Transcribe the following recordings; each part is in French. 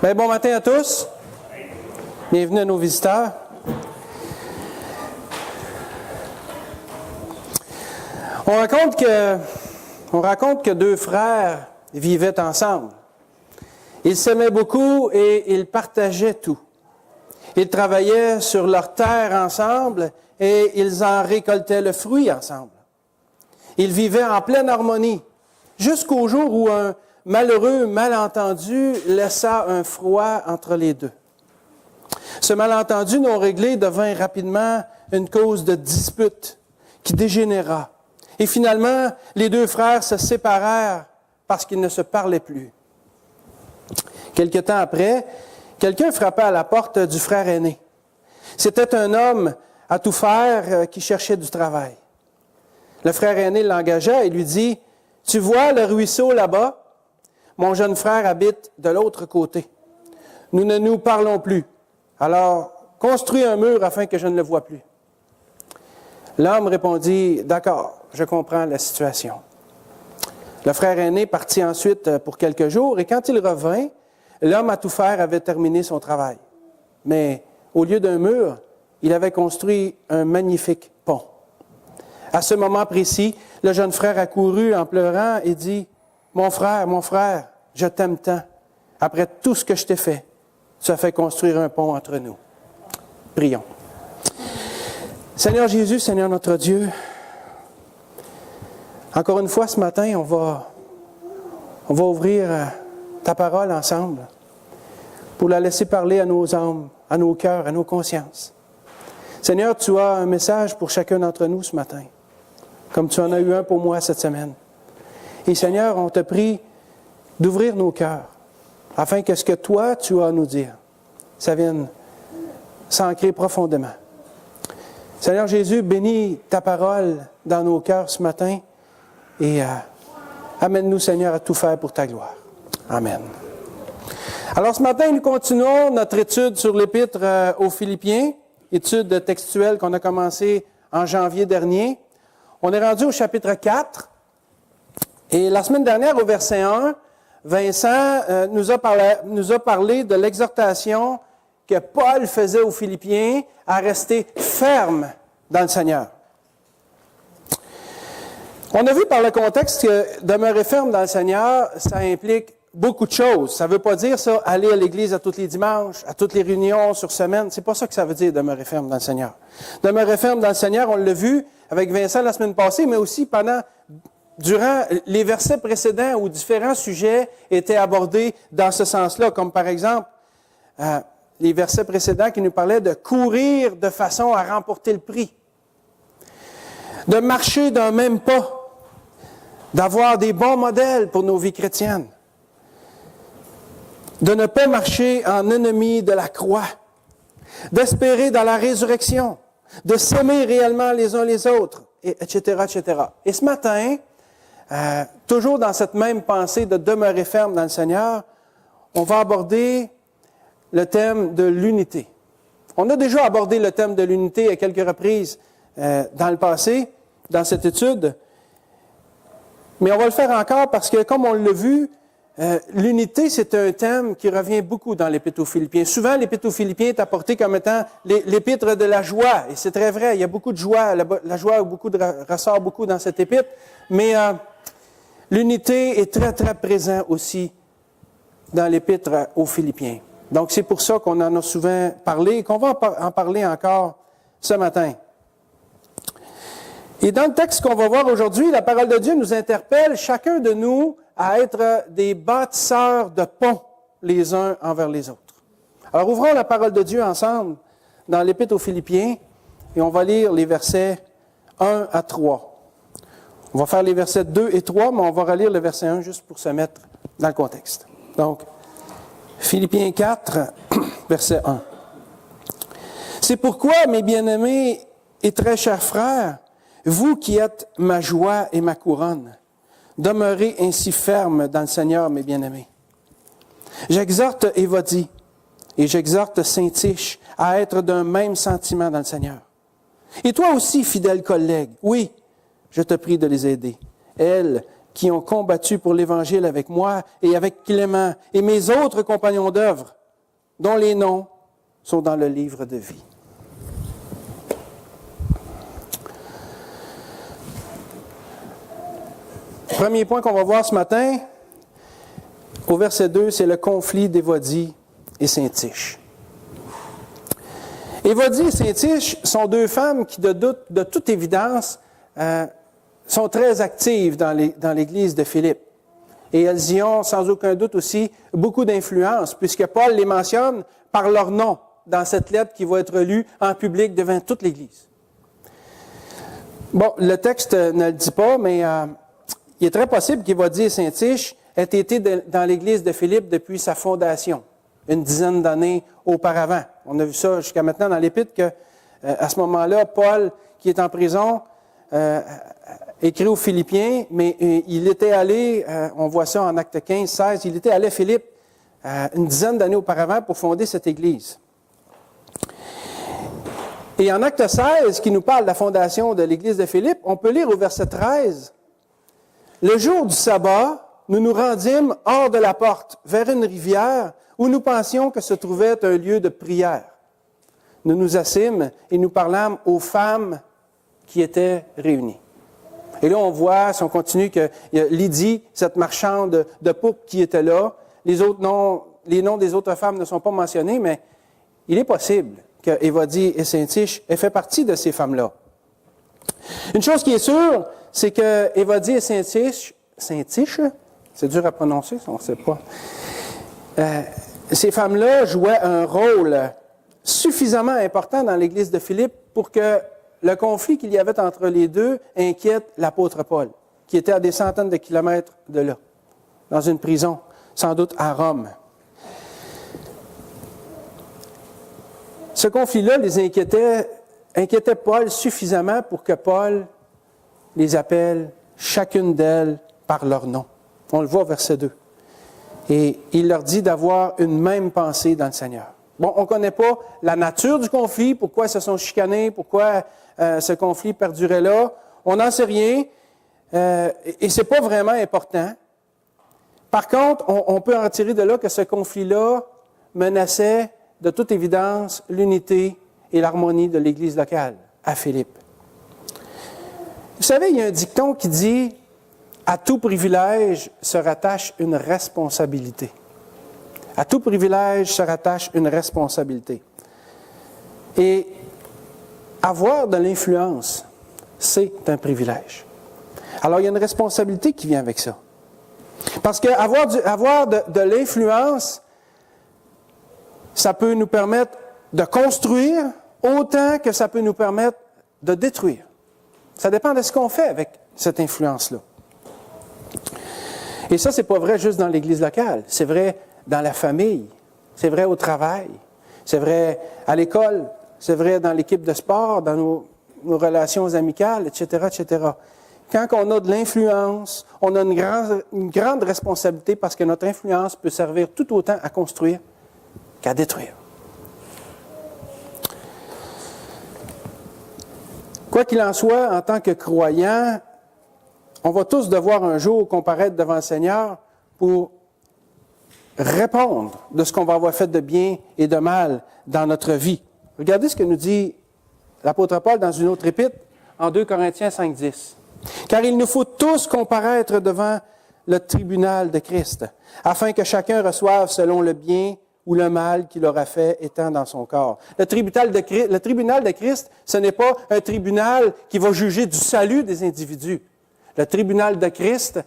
Bien, bon matin à tous. Bienvenue à nos visiteurs. On raconte que deux frères vivaient ensemble. Ils s'aimaient beaucoup et ils partageaient tout. Ils travaillaient sur leur terre ensemble et ils en récoltaient le fruit ensemble. Ils vivaient en pleine harmonie, jusqu'au jour où un malheureux malentendu laissa un froid entre les deux. Ce malentendu non réglé devint rapidement une cause de dispute qui dégénéra. Et finalement, les deux frères se séparèrent parce qu'ils ne se parlaient plus. Quelque temps après, quelqu'un frappa à la porte du frère aîné. C'était un homme à tout faire qui cherchait du travail. Le frère aîné l'engagea et lui dit, « Tu vois le ruisseau là-bas? Mon jeune frère habite de l'autre côté. Nous ne nous parlons plus. Alors, construis un mur afin que je ne le voie plus. » L'homme répondit, « D'accord, je comprends la situation. » Le frère aîné partit ensuite pour quelques jours et quand il revint, l'homme à tout faire avait terminé son travail. Mais au lieu d'un mur, il avait construit un magnifique pont. À ce moment précis, le jeune frère accourut en pleurant et dit, « mon frère, je t'aime tant. Après tout ce que je t'ai fait, tu as fait construire un pont entre nous. » Prions. Seigneur Jésus, Seigneur notre Dieu, encore une fois ce matin, on va ouvrir ta parole ensemble pour la laisser parler à nos âmes, à nos cœurs, à nos consciences. Seigneur, tu as un message pour chacun d'entre nous ce matin, comme tu en as eu un pour moi cette semaine. Et Seigneur, on te prie d'ouvrir nos cœurs, afin que ce que toi, tu as à nous dire, ça vienne s'ancrer profondément. Seigneur Jésus, bénis ta parole dans nos cœurs ce matin et amène-nous, Seigneur, à tout faire pour ta gloire. Amen. Alors ce matin, nous continuons notre étude sur l'Épître aux Philippiens, étude textuelle qu'on a commencée en janvier dernier. On est rendu au chapitre 4. Et la semaine dernière, au verset 1, Vincent nous a parlé de l'exhortation que Paul faisait aux Philippiens à rester ferme dans le Seigneur. On a vu par le contexte que demeurer ferme dans le Seigneur, ça implique beaucoup de choses. Ça ne veut pas dire ça, aller à l'église à tous les dimanches, à toutes les réunions sur semaine. C'est pas ça que ça veut dire, demeurer ferme dans le Seigneur. Demeurer ferme dans le Seigneur, on l'a vu avec Vincent la semaine passée, mais aussi durant les versets précédents où différents sujets étaient abordés dans ce sens-là, comme par exemple les versets précédents qui nous parlaient de courir de façon à remporter le prix, de marcher d'un même pas, d'avoir des bons modèles pour nos vies chrétiennes, de ne pas marcher en ennemi de la croix, d'espérer dans la résurrection, de s'aimer réellement les uns les autres, etc., etc. Et ce matin, toujours dans cette même pensée de demeurer ferme dans le Seigneur, on va aborder le thème de l'unité. On a déjà abordé le thème de l'unité à quelques reprises dans le passé, dans cette étude, mais on va le faire encore parce que, comme on l'a vu, l'unité, c'est un thème qui revient beaucoup dans l'Épître aux Philippiens. Souvent, l'Épître aux Philippiens est apporté comme étant l'Épître de la joie, et c'est très vrai, il y a beaucoup de joie, la joie ressort beaucoup dans cette épître, mais l'unité est très, très présente aussi dans l'Épître aux Philippiens. Donc, c'est pour ça qu'on en a souvent parlé et qu'on va en parler encore ce matin. Et dans le texte qu'on va voir aujourd'hui, la parole de Dieu nous interpelle chacun de nous à être des bâtisseurs de ponts les uns envers les autres. Alors, ouvrons la parole de Dieu ensemble dans l'Épître aux Philippiens et on va lire les versets 1 à 3. On va faire les versets 2 et 3, mais on va relire le verset 1 juste pour se mettre dans le contexte. Donc, Philippiens 4, verset 1. « C'est pourquoi, mes bien-aimés et très chers frères, vous qui êtes ma joie et ma couronne, demeurez ainsi fermes dans le Seigneur, mes bien-aimés. J'exhorte Évodie et j'exhorte Syntyche à être d'un même sentiment dans le Seigneur. Et toi aussi, fidèle collègue, oui, je te prie de les aider, elles qui ont combattu pour l'Évangile avec moi et avec Clément et mes autres compagnons d'œuvre, dont les noms sont dans le livre de vie. Premier point qu'on va voir ce matin, au verset 2, c'est le conflit d'Évodie et Syntyche. Évodie et Syntyche sont deux femmes qui, de toute évidence, sont très actives dans l'Église de Philippe. Et elles y ont, sans aucun doute aussi, beaucoup d'influence, puisque Paul les mentionne par leur nom dans cette lettre qui va être lue en public devant toute l'Église. Bon, le texte ne le dit pas, mais il est très possible qu'Évodie et Syntyche aient été dans l'Église de Philippe depuis sa fondation, une dizaine d'années auparavant. On a vu ça jusqu'à maintenant dans l'Épître que, à ce moment-là, Paul, qui est en prison, écrit aux Philippiens, mais il était allé, on voit ça en Actes 15, 16, il était allé à Philippe une dizaine d'années auparavant pour fonder cette Église. Et en Acte 16, qui nous parle de la fondation de l'Église de Philippe, on peut lire au verset 13, « Le jour du sabbat, nous nous rendîmes hors de la porte, vers une rivière, où nous pensions que se trouvait un lieu de prière. Nous nous assîmes et nous parlâmes aux femmes qui étaient réunies. » Et là, on voit, si on continue, qu'il y a Lydie, cette marchande de pourpre qui était là. Les noms des autres femmes ne sont pas mentionnés, mais il est possible que Évodie et Syntyche aient fait partie de ces femmes-là. Une chose qui est sûre, c'est que Évodie et Syntyche, c'est dur à prononcer, on ne sait pas. Ces femmes-là jouaient un rôle suffisamment important dans l'Église de Philippe pour que le conflit qu'il y avait entre les deux inquiète l'apôtre Paul, qui était à des centaines de kilomètres de là, dans une prison, sans doute à Rome. Ce conflit-là les inquiétait Paul suffisamment pour que Paul les appelle chacune d'elles par leur nom. On le voit au verset 2. Et il leur dit d'avoir une même pensée dans le Seigneur. Bon, on ne connaît pas la nature du conflit, pourquoi ils se sont chicanés, pourquoi ce conflit perdurait là. On n'en sait rien et ce n'est pas vraiment important. Par contre, on peut en tirer de là que ce conflit-là menaçait de toute évidence l'unité et l'harmonie de l'Église locale à Philippe. Vous savez, il y a un dicton qui dit « À tout privilège se rattache une responsabilité ». À tout privilège se rattache une responsabilité. Et avoir de l'influence, c'est un privilège. Alors, il y a une responsabilité qui vient avec ça. Parce qu'avoir de l'influence, ça peut nous permettre de construire autant que ça peut nous permettre de détruire. Ça dépend de ce qu'on fait avec cette influence-là. Et ça, c'est pas vrai juste dans l'Église locale. C'est vrai dans la famille. C'est vrai au travail. C'est vrai à l'école. C'est vrai dans l'équipe de sport, dans nos relations amicales, etc., etc. Quand on a de l'influence, on a une grande responsabilité parce que notre influence peut servir tout autant à construire qu'à détruire. Quoi qu'il en soit, en tant que croyants, on va tous devoir un jour comparaître devant le Seigneur pour répondre de ce qu'on va avoir fait de bien et de mal dans notre vie. Regardez ce que nous dit l'apôtre Paul dans une autre épître, en 2 Corinthiens 5:10. « Car il nous faut tous comparaître devant le tribunal de Christ, afin que chacun reçoive selon le bien ou le mal qu'il aura fait étant dans son corps. » Le tribunal de Christ, ce n'est pas un tribunal qui va juger du salut des individus. Le tribunal de Christ,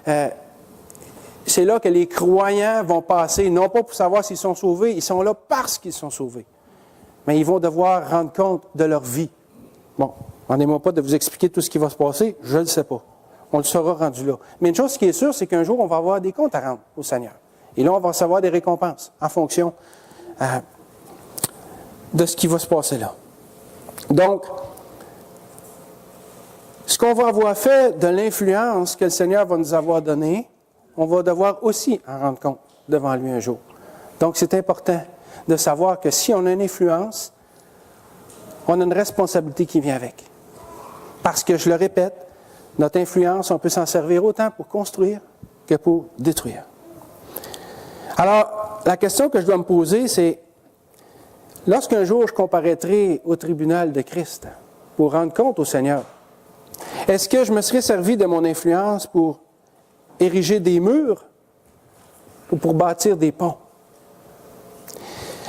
c'est là que les croyants vont passer, non pas pour savoir s'ils sont sauvés, ils sont là parce qu'ils sont sauvés. Mais ils vont devoir rendre compte de leur vie. Bon, demandez-moi pas de vous expliquer tout ce qui va se passer, je ne le sais pas. On le saura rendu là. Mais une chose qui est sûre, c'est qu'un jour, on va avoir des comptes à rendre au Seigneur. Et là, on va recevoir des récompenses en fonction de ce qui va se passer là. Donc, ce qu'on va avoir fait de l'influence que le Seigneur va nous avoir donnée, on va devoir aussi en rendre compte devant lui un jour. Donc, c'est important de savoir que si on a une influence, on a une responsabilité qui vient avec. Parce que, je le répète, Notre influence, on peut s'en servir autant pour construire que pour détruire. Alors, la question que je dois me poser, c'est, lorsqu'un jour je comparaîtrai au tribunal de Christ pour rendre compte au Seigneur, est-ce que je me serais servi de mon influence pour ériger des murs ou pour bâtir des ponts?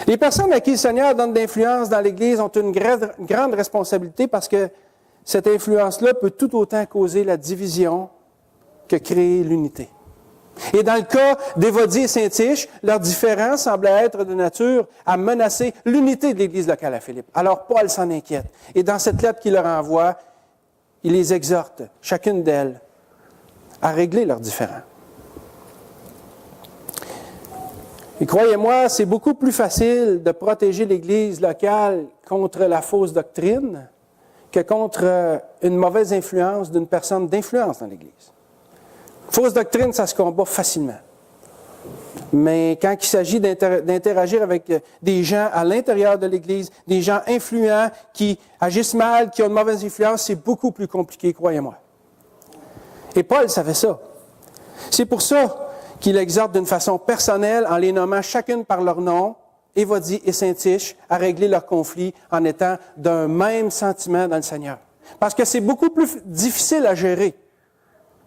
Les personnes à qui le Seigneur donne de l'influence dans l'Église ont une grande responsabilité parce que cette influence-là peut tout autant causer la division que créer l'unité. Et dans le cas d'Évodie et Saint-Tiche, leur différence semblait être de nature à menacer l'unité de l'Église locale à Philippe. Alors Paul s'en inquiète. Et dans cette lettre qu'il leur envoie, il les exhorte, chacune d'elles, à régler leurs différends. Et croyez-moi, c'est beaucoup plus facile de protéger l'Église locale contre la fausse doctrine que contre une mauvaise influence d'une personne d'influence dans l'Église. Fausse doctrine, ça se combat facilement. Mais quand il s'agit d'interagir avec des gens à l'intérieur de l'Église, des gens influents qui agissent mal, qui ont une mauvaise influence, c'est beaucoup plus compliqué, croyez-moi. Et Paul savait ça. C'est pour ça qu'il exhorte d'une façon personnelle, en les nommant chacune par leur nom, Évodie et Saint-Tiche, à régler leurs conflits en étant d'un même sentiment dans le Seigneur. Parce que c'est beaucoup plus difficile à gérer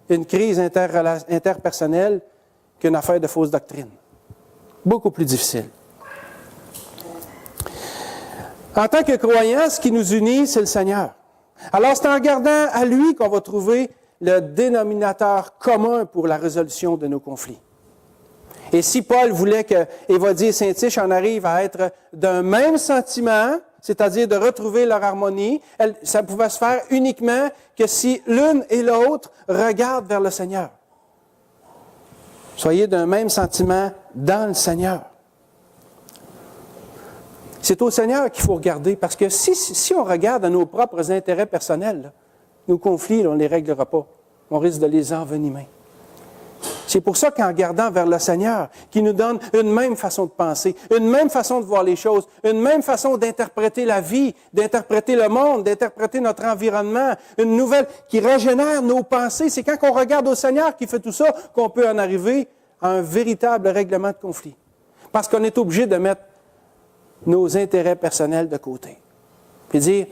une crise interpersonnelle qu'une affaire de fausse doctrine. Beaucoup plus difficile. En tant que croyants, ce qui nous unit, c'est le Seigneur. Alors, c'est en regardant à lui qu'on va trouver le dénominateur commun pour la résolution de nos conflits. Et si Paul voulait que Évodie et Saint-Tiche en arrivent à être d'un même sentiment, c'est-à-dire de retrouver leur harmonie, ça pouvait se faire uniquement que si l'une et l'autre regardent vers le Seigneur. Soyez d'un même sentiment dans le Seigneur. C'est au Seigneur qu'il faut regarder, parce que si on regarde à nos propres intérêts personnels, là, nos conflits, là, on ne les réglera pas. On risque de les envenimer. C'est pour ça qu'en regardant vers le Seigneur, qui nous donne une même façon de penser, une même façon de voir les choses, une même façon d'interpréter la vie, d'interpréter le monde, d'interpréter notre environnement, une nouvelle qui régénère nos pensées. C'est quand on regarde au Seigneur qui fait tout ça qu'on peut en arriver à un véritable règlement de conflit. Parce qu'on est obligé de mettre nos intérêts personnels de côté. Puis dire,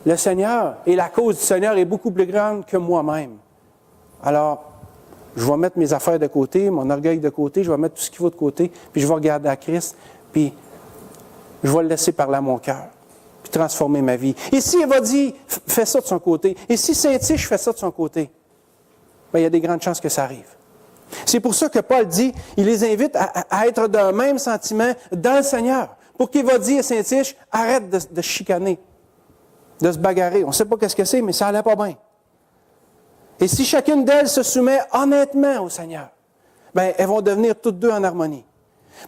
le Seigneur et la cause du Seigneur est beaucoup plus grande que moi-même. Alors, je vais mettre mes affaires de côté, mon orgueil de côté, je vais mettre tout ce qu'il faut de côté, puis je vais regarder à Christ, puis je vais le laisser parler à mon cœur, puis transformer ma vie. Et si Évodie fait ça de son côté, et si Saint-Tiche fait ça de son côté, bien, il y a des grandes chances que ça arrive. C'est pour ça que Paul dit, il les invite à être d'un même sentiment dans le Seigneur, pour qu'Évodie et Saint-Tiche arrêtent de chicaner, de se bagarrer. On ne sait pas qu'est-ce que c'est, mais ça n'allait pas bien. Et si chacune d'elles se soumet honnêtement au Seigneur, bien, elles vont devenir toutes deux en harmonie.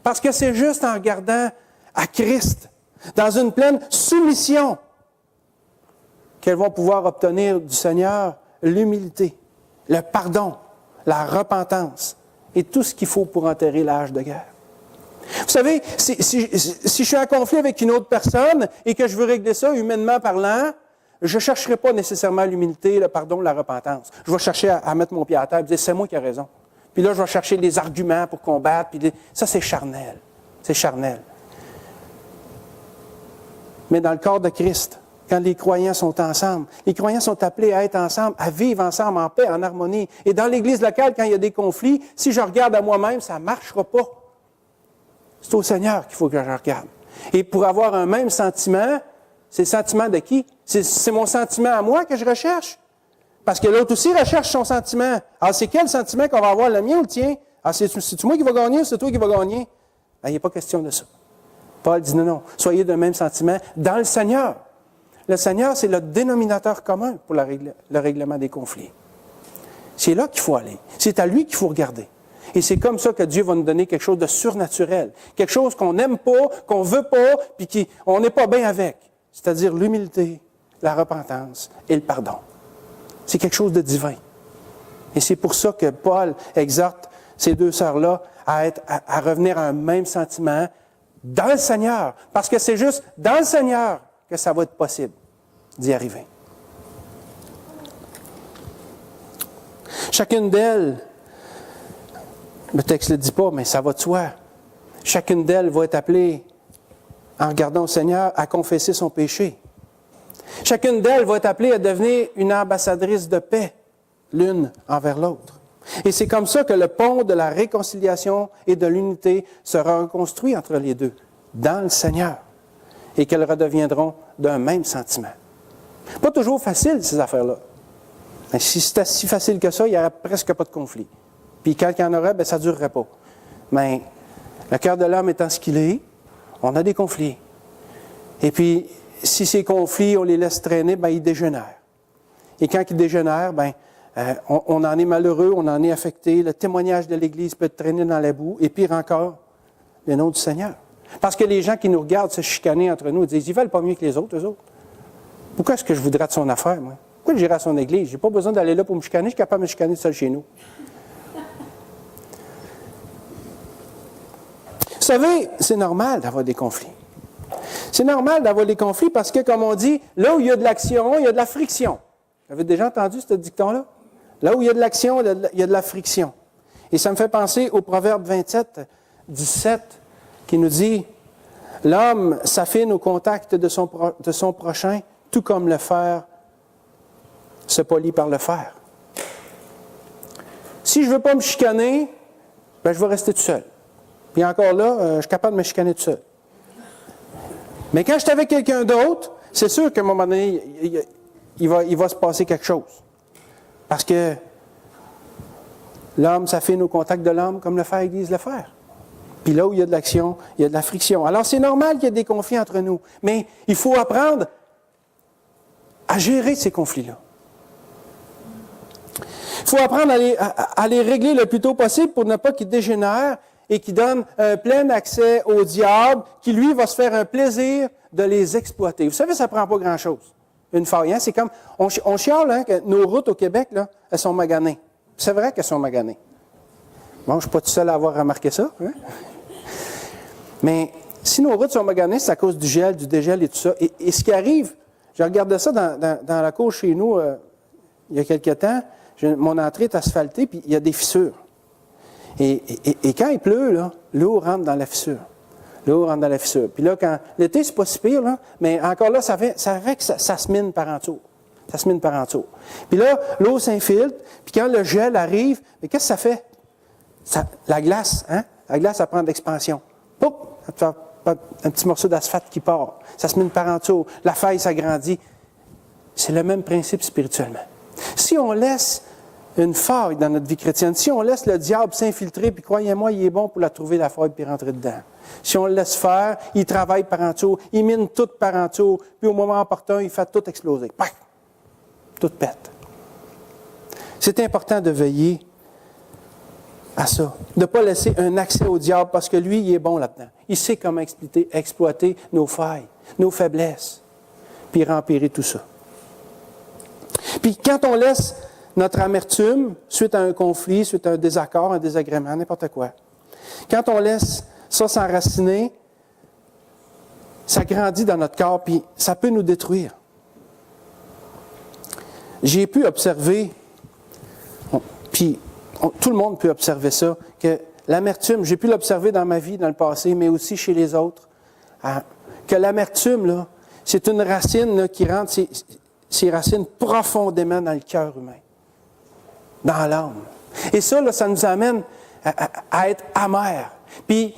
Parce que c'est juste en regardant à Christ, dans une pleine soumission, qu'elles vont pouvoir obtenir du Seigneur l'humilité, le pardon, la repentance et tout ce qu'il faut pour enterrer l'âge de guerre. Vous savez, si je suis en conflit avec une autre personne et que je veux régler ça humainement parlant, je ne chercherai pas nécessairement l'humilité, le pardon, la repentance. Je vais chercher à mettre mon pied à terre et dire, c'est moi qui ai raison. Puis là, je vais chercher des arguments pour combattre. Puis ça, c'est charnel. C'est charnel. Mais dans le corps de Christ, quand les croyants sont ensemble, les croyants sont appelés à être ensemble, à vivre ensemble en paix, en harmonie. Et dans l'Église locale, quand il y a des conflits, si je regarde à moi-même, ça ne marchera pas. C'est au Seigneur qu'il faut que je regarde. Et pour avoir un même sentiment, c'est le sentiment de qui? C'est mon sentiment à moi que je recherche. Parce que l'autre aussi recherche son sentiment. Alors, c'est quel sentiment qu'on va avoir, le mien ou le tien? Alors, c'est-tu moi qui va gagner ou c'est toi qui va gagner? Ben, il n'est pas question de ça. Paul dit non. Soyez d'un même sentiment dans le Seigneur. Le Seigneur, c'est le dénominateur commun pour le règlement des conflits. C'est là qu'il faut aller. C'est à lui qu'il faut regarder. Et c'est comme ça que Dieu va nous donner quelque chose de surnaturel. Quelque chose qu'on n'aime pas, qu'on ne veut pas, puis qu'on n'est pas bien avec. C'est-à-dire l'humilité, la repentance et le pardon. C'est quelque chose de divin. Et c'est pour ça que Paul exhorte ces deux sœurs-là à revenir à un même sentiment dans le Seigneur. Parce que c'est juste dans le Seigneur que ça va être possible d'y arriver. Chacune d'elles, le texte ne le dit pas, mais ça va de soi. Chacune d'elles va être appelée, en regardant au Seigneur, à confesser son péché. Chacune d'elles va être appelée à devenir une ambassadrice de paix, l'une envers l'autre. Et c'est comme ça que le pont de la réconciliation et de l'unité sera reconstruit entre les deux, dans le Seigneur, et qu'elles redeviendront d'un même sentiment. Pas toujours facile, ces affaires-là. Mais si c'était si facile que ça, il n'y aurait presque pas de conflit. Puis quand il y en aurait, bien, ça ne durerait pas. Mais le cœur de l'homme étant ce qu'il est, on a des conflits. Et puis, si ces conflits, on les laisse traîner, bien, ils dégénèrent. Et quand ils dégénèrent, bien, on en est malheureux, on en est affecté. Le témoignage de l'Église peut être traîné dans la boue. Et pire encore, le nom du Seigneur. Parce que les gens qui nous regardent se chicaner entre nous disent, ils ne valent pas mieux que les autres, eux autres. Pourquoi est-ce que je voudrais de son affaire, moi? Pourquoi j'irai à son église? Je n'ai pas besoin d'aller là pour me chicaner, je suis capable de me chicaner seul chez nous. Vous savez, c'est normal d'avoir des conflits. C'est normal d'avoir des conflits parce que, comme on dit, là où il y a de l'action, il y a de la friction. Vous avez déjà entendu ce dicton-là? Là où il y a de l'action, il y a de la friction. Et ça me fait penser au Proverbe 27, 17, qui nous dit « L'homme s'affine au contact de son prochain, tout comme le fer se polit par le fer. » Si je ne veux pas me chicaner, ben je vais rester tout seul. Puis encore là, je suis capable de me chicaner tout seul. Mais quand je suis avec quelqu'un d'autre, c'est sûr qu'à un moment donné, il va se passer quelque chose. Parce que l'homme s'affine au contact de l'homme comme le fer aiguise le fer. Puis là où il y a de l'action, il y a de la friction. Alors c'est normal qu'il y ait des conflits entre nous, mais il faut apprendre à gérer ces conflits-là. Il faut apprendre à les régler le plus tôt possible pour ne pas qu'ils dégénèrent et qu'ils donnent plein accès au diable, qui lui va se faire un plaisir de les exploiter. Vous savez, ça ne prend pas grand-chose. Une faille, hein? C'est comme, on chiale hein, que nos routes au Québec, là, elles sont maganées. C'est vrai qu'elles sont maganées. Bon, je ne suis pas tout seul à avoir remarqué ça. Hein? Mais si nos routes sont maganées, c'est à cause du gel, du dégel et tout ça. Et ce qui arrive, je regardais ça dans la cour chez nous il y a quelque temps, mon entrée est asphaltée, puis il y a des fissures. Et quand il pleut, là, l'eau rentre dans la fissure. L'eau rentre dans la fissure. Puis là, quand l'été, c'est pas si pire, là, mais encore là, ça fait que ça se mine par en dessous. Ça se mine par en dessous. Puis là, l'eau s'infiltre, puis quand le gel arrive, mais qu'est-ce que ça fait? La glace, hein? La glace, ça prend de l'expansion. Poup! Ça fait un petit morceau d'asphalte qui part. Ça se mine par en dessous. La faille s'agrandit. C'est le même principe spirituellement. Si on laisse une faille dans notre vie chrétienne, si on laisse le diable s'infiltrer, puis croyez-moi, il est bon pour la trouver, la faille, puis rentrer dedans. Si on le laisse faire, il travaille par en dessous, il mine tout par en dessous, puis au moment opportun, il fait tout exploser. Pac! Tout pète. C'est important de veiller à ça, de ne pas laisser un accès au diable, parce que lui, il est bon là-dedans. Il sait comment exploiter nos failles, nos faiblesses, puis rempirer tout ça. Puis quand on laisse notre amertume, suite à un conflit, suite à un désaccord, un désagrément, n'importe quoi, quand on laisse ça s'enraciner, ça grandit dans notre corps, puis ça peut nous détruire. J'ai pu observer, puis tout le monde peut observer ça, que l'amertume, j'ai pu l'observer dans ma vie, dans le passé, mais aussi chez les autres, que l'amertume, là, c'est une racine là, qui rentre ses racines profondément dans le cœur humain, dans l'âme. Et ça, là, ça nous amène à être amer. Puis,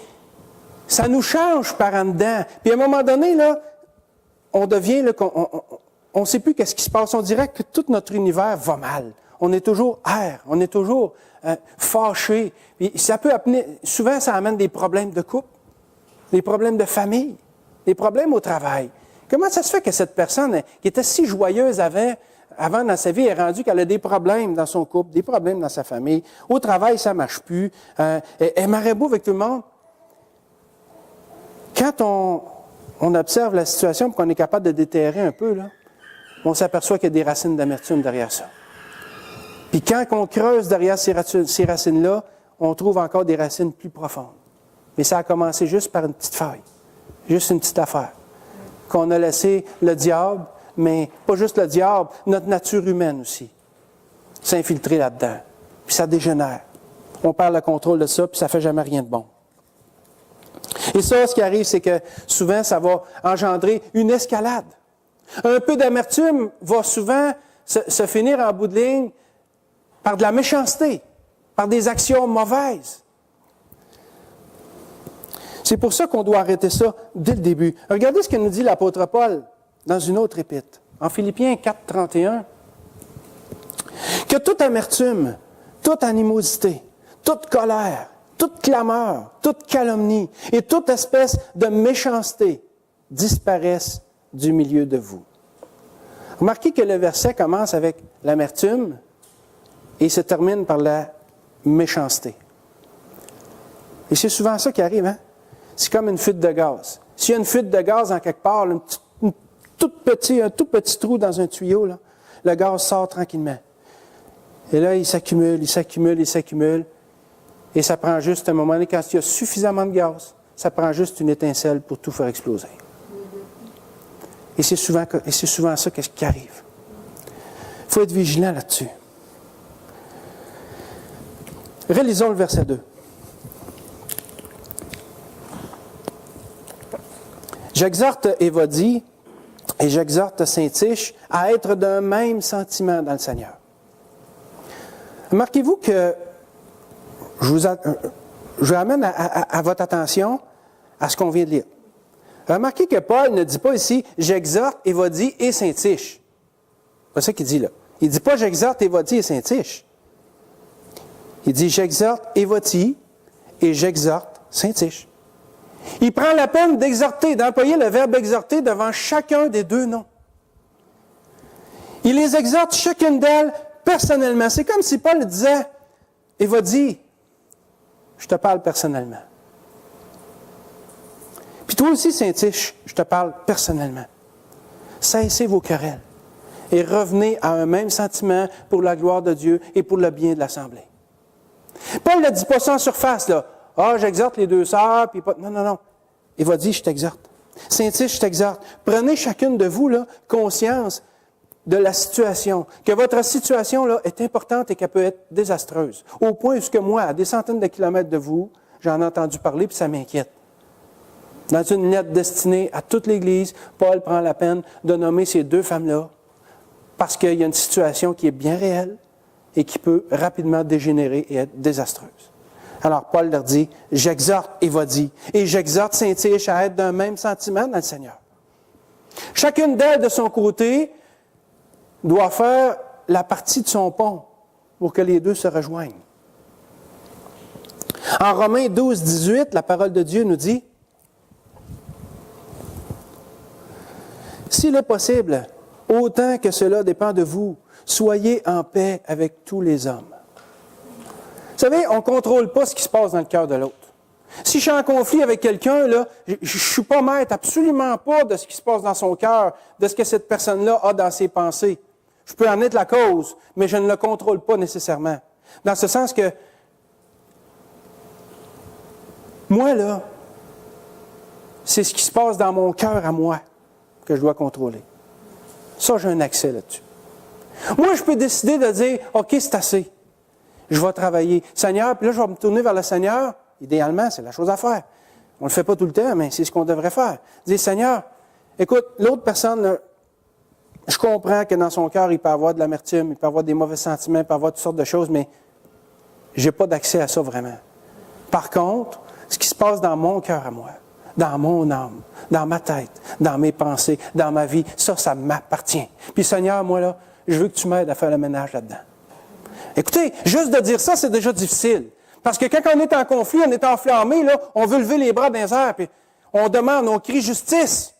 ça nous change par en dedans. Puis, à un moment donné, là, on devient, là, on ne sait plus qu'est-ce qui se passe. On dirait que tout notre univers va mal. On est toujours on est toujours fâché. Puis, ça peut souvent, ça amène des problèmes de couple, des problèmes de famille, des problèmes au travail. Comment ça se fait que cette personne qui était si joyeuse avant dans sa vie est rendue qu'elle a des problèmes dans son couple, des problèmes dans sa famille, au travail, ça ne marche plus, elle marrait beau avec tout le monde. Quand on observe la situation et qu'on est capable de déterrer un peu, là, on s'aperçoit qu'il y a des racines d'amertume derrière ça. Puis quand on creuse derrière ces racines-là, on trouve encore des racines plus profondes. Mais ça a commencé juste par une petite faille, juste une petite affaire. Qu'on a laissé le diable, mais pas juste le diable, notre nature humaine aussi, s'infiltrer là-dedans. puis ça dégénère. On perd le contrôle de ça, puis ça ne fait jamais rien de bon. Et ça, ce qui arrive, c'est que souvent, ça va engendrer une escalade. Un peu d'amertume va souvent se finir en bout de ligne par de la méchanceté, par des actions mauvaises. C'est pour ça qu'on doit arrêter ça dès le début. Regardez ce que nous dit l'apôtre Paul dans une autre épître, en Philippiens 4, 31. Que toute amertume, toute animosité, toute colère, toute clameur, toute calomnie et toute espèce de méchanceté disparaissent du milieu de vous. Remarquez que le verset commence avec l'amertume et se termine par la méchanceté. Et c'est souvent ça qui arrive, hein? C'est comme une fuite de gaz. S'il y a une fuite de gaz en quelque part, un tout petit trou dans un tuyau, là, le gaz sort tranquillement. Et là, il s'accumule. Et ça prend juste un moment donné, quand il y a suffisamment de gaz, ça prend juste une étincelle pour tout faire exploser. Et c'est souvent ça qui arrive. Il faut être vigilant là-dessus. Relisons le verset 2. J'exhorte Évodie et j'exhorte Syntyche à être d'un même sentiment dans le Seigneur. Remarquez-vous que je ramène à votre attention à ce qu'on vient de lire. Remarquez que Paul ne dit pas ici « j'exhorte Évodie et Syntyche ». C'est pas ça qu'il dit là. Il ne dit pas « j'exhorte Évodie et Syntyche ». Il dit « j'exhorte Évodie et j'exhorte Syntyche ». Il prend la peine d'exhorter, d'employer le verbe « exhorter » devant chacun des deux noms. Il les exhorte chacune d'elles personnellement. C'est comme si Paul disait « Évodie, je te parle personnellement. Puis toi aussi, Syntyche, je te parle personnellement. Cessez vos querelles et revenez à un même sentiment pour la gloire de Dieu et pour le bien de l'Assemblée. » Paul ne dit pas ça en surface, là. « Ah, j'exhorte les deux sœurs, puis pas... » Non. Évodie, je t'exhorte. Syntyche, je t'exhorte. Prenez chacune de vous, là, conscience de la situation, que votre situation là, est importante et qu'elle peut être désastreuse. Au point où moi, à des centaines de kilomètres de vous, j'en ai entendu parler, puis ça m'inquiète. Dans une lettre destinée à toute l'Église, Paul prend la peine de nommer ces deux femmes-là parce qu'il y a une situation qui est bien réelle et qui peut rapidement dégénérer et être désastreuse. Alors Paul leur dit, « J'exhorte Évodie et j'exhorte Syntyche à être d'un même sentiment dans le Seigneur. » Chacune d'elles, de son côté, doit faire la partie de son pont pour que les deux se rejoignent. En Romains 12, 18, la parole de Dieu nous dit, « S'il est possible, autant que cela dépend de vous, soyez en paix avec tous les hommes. » Vous savez, on ne contrôle pas ce qui se passe dans le cœur de l'autre. Si je suis en conflit avec quelqu'un, là, je ne suis pas maître absolument pas de ce qui se passe dans son cœur, de ce que cette personne-là a dans ses pensées. Je peux en être la cause, mais je ne le contrôle pas nécessairement. Dans ce sens que, moi, là, c'est ce qui se passe dans mon cœur à moi que je dois contrôler. Ça, j'ai un accès là-dessus. Moi, je peux décider de dire, OK, c'est assez. Je vais travailler. Seigneur, puis là, je vais me tourner vers le Seigneur. Idéalement, c'est la chose à faire. On ne le fait pas tout le temps, mais c'est ce qu'on devrait faire. Dire, Seigneur, écoute, l'autre personne, là, je comprends que dans son cœur, il peut avoir de l'amertume, il peut avoir des mauvais sentiments, il peut avoir toutes sortes de choses, mais je n'ai pas d'accès à ça vraiment. Par contre, ce qui se passe dans mon cœur à moi, dans mon âme, dans ma tête, dans mes pensées, dans ma vie, ça m'appartient. Puis Seigneur, moi là, je veux que tu m'aides à faire le ménage là-dedans. Écoutez, juste de dire ça, c'est déjà difficile. Parce que quand on est en conflit, on est enflammé, là, on veut lever les bras dans les airs, puis on demande, on crie justice.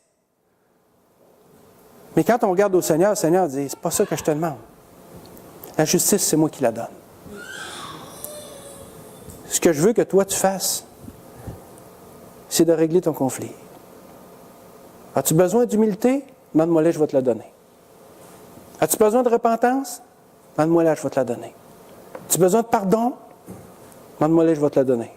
Mais quand on regarde au Seigneur, le Seigneur dit, c'est pas ça que je te demande. La justice, c'est moi qui la donne. Ce que je veux que toi tu fasses, c'est de régler ton conflit. As-tu besoin d'humilité? Demande-moi-la, je vais te la donner. As-tu besoin de repentance? Demande-moi-la, je vais te la donner. As-tu besoin de pardon? Demande-moi-la, je vais te la donner.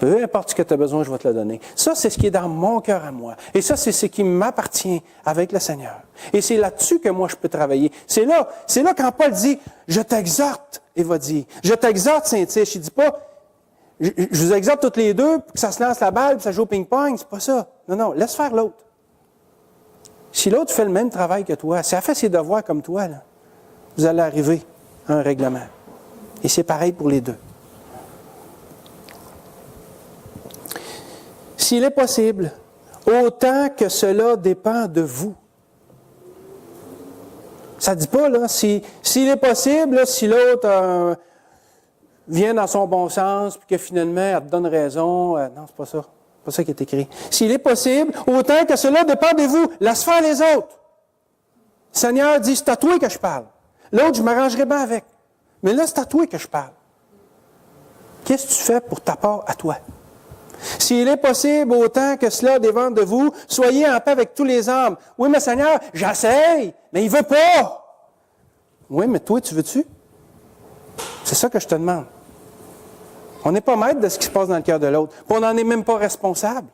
Peu importe ce que tu as besoin, je vais te le donner. Ça, c'est ce qui est dans mon cœur à moi. Et ça, c'est ce qui m'appartient avec le Seigneur. Et c'est là-dessus que moi, je peux travailler. C'est là quand Paul dit, je t'exhorte, il va dire, je t'exhorte, Saint-Tiche. Il dit pas, je vous exhorte toutes les deux, pour que ça se lance la balle, puis ça joue au ping-pong, c'est pas ça. Non, laisse faire l'autre. Si l'autre fait le même travail que toi, si elle fait ses devoirs comme toi, là, vous allez arriver à un règlement. Et c'est pareil pour les deux. S'il est possible, autant que cela dépend de vous. Ça ne dit pas, là, s'il est possible, là, si l'autre vient dans son bon sens, puis que finalement, elle te donne raison. Non, c'est pas ça. C'est pas ça qui est écrit. S'il est possible, autant que cela dépend de vous, laisse faire les autres. Le Seigneur dit, c'est à toi que je parle. L'autre, je m'arrangerai bien avec. Mais là, c'est à toi que je parle. Qu'est-ce que tu fais pour ta part à toi? S'il est possible, autant que cela dépend de vous, soyez en paix avec tous les hommes. Oui, mais Seigneur, j'essaye, mais il ne veut pas. Oui, mais toi, tu veux-tu? C'est ça que je te demande. On n'est pas maître de ce qui se passe dans le cœur de l'autre. Puis on n'en est même pas responsable.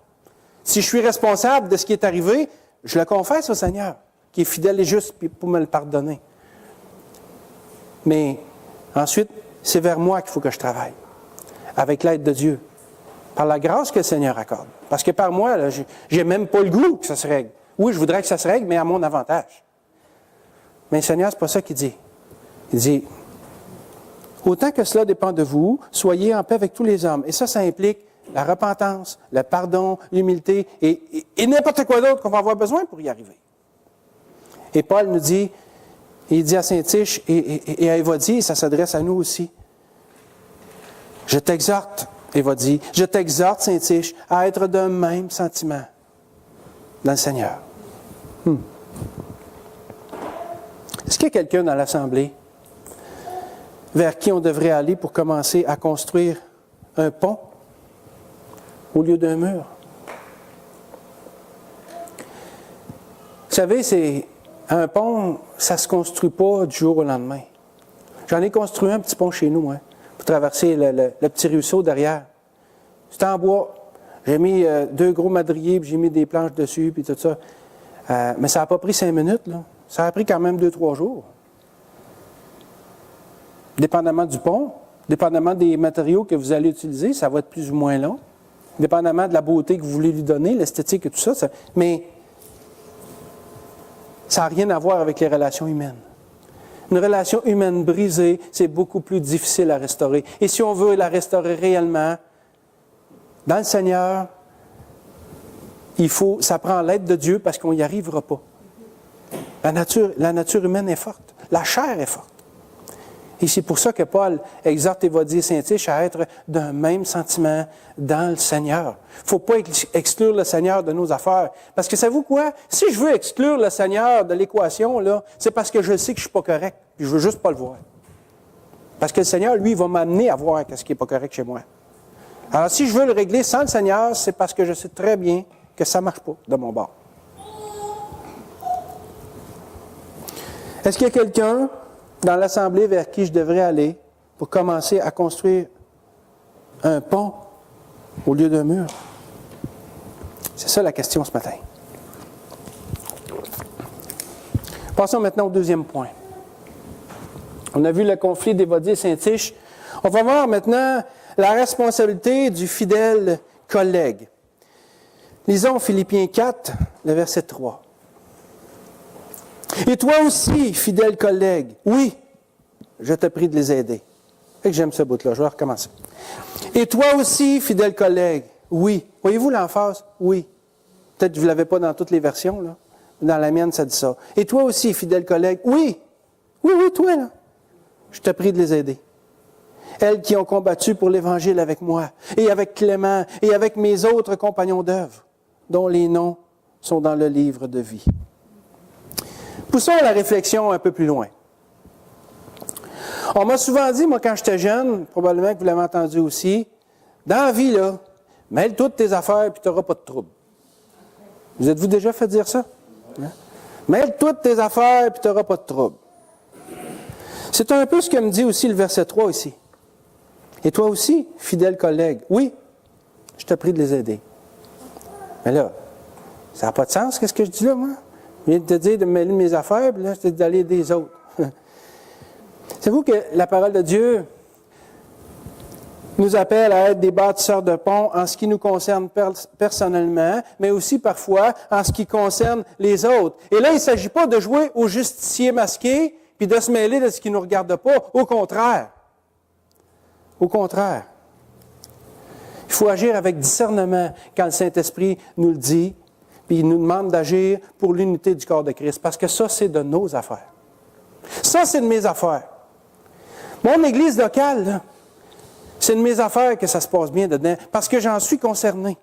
Si je suis responsable de ce qui est arrivé, je le confesse au Seigneur, qui est fidèle et juste pour me le pardonner. Mais ensuite, c'est vers moi qu'il faut que je travaille, avec l'aide de Dieu, par la grâce que le Seigneur accorde. Parce que par moi, là, j'ai même pas le goût que ça se règle. Oui, je voudrais que ça se règle, mais à mon avantage. Mais le Seigneur, c'est pas ça qu'il dit. Il dit, autant que cela dépend de vous, soyez en paix avec tous les hommes. Et ça implique la repentance, le pardon, l'humilité et n'importe quoi d'autre qu'on va avoir besoin pour y arriver. Et Paul nous dit, il dit à Saint-Tiche et à Évodie, ça s'adresse à nous aussi. Je t'exhorte, Évodie, je t'exhorte, Saint-Tiche, à être d'un même sentiment dans le Seigneur. Est-ce qu'il y a quelqu'un dans l'Assemblée vers qui on devrait aller pour commencer à construire un pont au lieu d'un mur? Vous savez, un pont, ça ne se construit pas du jour au lendemain. J'en ai construit un petit pont chez nous, hein, pour traverser le petit ruisseau derrière. C'était en bois. J'ai mis 2 gros madriers, puis j'ai mis des planches dessus, puis tout ça. Mais ça n'a pas pris 5 minutes, là. Ça a pris quand même 2-3 jours. Dépendamment du pont, dépendamment des matériaux que vous allez utiliser, ça va être plus ou moins long. Dépendamment de la beauté que vous voulez lui donner, l'esthétique et tout ça. Mais ça n'a rien à voir avec les relations humaines. Une relation humaine brisée, c'est beaucoup plus difficile à restaurer. Et si on veut la restaurer réellement, dans le Seigneur, ça prend l'aide de Dieu parce qu'on n'y arrivera pas. La nature humaine est forte. La chair est forte. Et c'est pour ça que Paul exhorte Évodie et Saint-Tiche à être d'un même sentiment dans le Seigneur. Il ne faut pas exclure le Seigneur de nos affaires. Parce que savez-vous quoi? Si je veux exclure le Seigneur de l'équation, là, c'est parce que je sais que je ne suis pas correct. Puis je ne veux juste pas le voir. Parce que le Seigneur, lui, va m'amener à voir ce qui n'est pas correct chez moi. Alors, si je veux le régler sans le Seigneur, c'est parce que je sais très bien que ça ne marche pas de mon bord. Est-ce qu'il y a quelqu'un dans l'Assemblée vers qui je devrais aller pour commencer à construire un pont au lieu d'un mur? C'est ça la question ce matin. Passons maintenant au deuxième point. On a vu le conflit d'Évodie et Saint-Tiche. On va voir maintenant la responsabilité du fidèle collègue. Lisons Philippiens 4, le verset 3. Et toi aussi, fidèle collègue, oui, je te prie de les aider. Et que j'aime ce bout-là, je vais recommencer. Et toi aussi, fidèle collègue, oui. Voyez-vous l'emphase? Oui. Peut-être que vous ne l'avez pas dans toutes les versions, là. Dans la mienne, ça dit ça. Et toi aussi, fidèle collègue, oui. Oui, toi, là. Je te prie de les aider. Elles qui ont combattu pour l'Évangile avec moi, et avec Clément, et avec mes autres compagnons d'œuvre, dont les noms sont dans le livre de vie. Poussons la réflexion un peu plus loin. On m'a souvent dit, moi, quand j'étais jeune, probablement que vous l'avez entendu aussi, dans la vie, là, mêle toutes tes affaires puis tu n'auras pas de trouble. Vous êtes-vous déjà fait dire ça? Hein? Mêle toutes tes affaires puis tu n'auras pas de trouble. C'est un peu ce que me dit aussi le verset 3 ici. Et toi aussi, fidèle collègue, oui, Je te prie de les aider. Mais là, ça n'a pas de sens, qu'est-ce que je dis là, moi? Je viens de te dire de me mêler de mes affaires, puis là, je te dis d'aller aider les autres. Savez-vous que la parole de Dieu nous appelle à être des bâtisseurs de ponts en ce qui nous concerne personnellement, mais aussi parfois en ce qui concerne les autres. Et là, il ne s'agit pas de jouer au justicier masqué, puis de se mêler de ce qui ne nous regarde pas. Au contraire. Au contraire. Il faut agir avec discernement quand le Saint-Esprit nous le dit, puis il nous demande d'agir pour l'unité du corps de Christ, parce que ça, c'est de nos affaires. Ça, c'est de mes affaires. Mon Église locale, là, c'est de mes affaires que ça se passe bien dedans, parce que j'en suis concerné.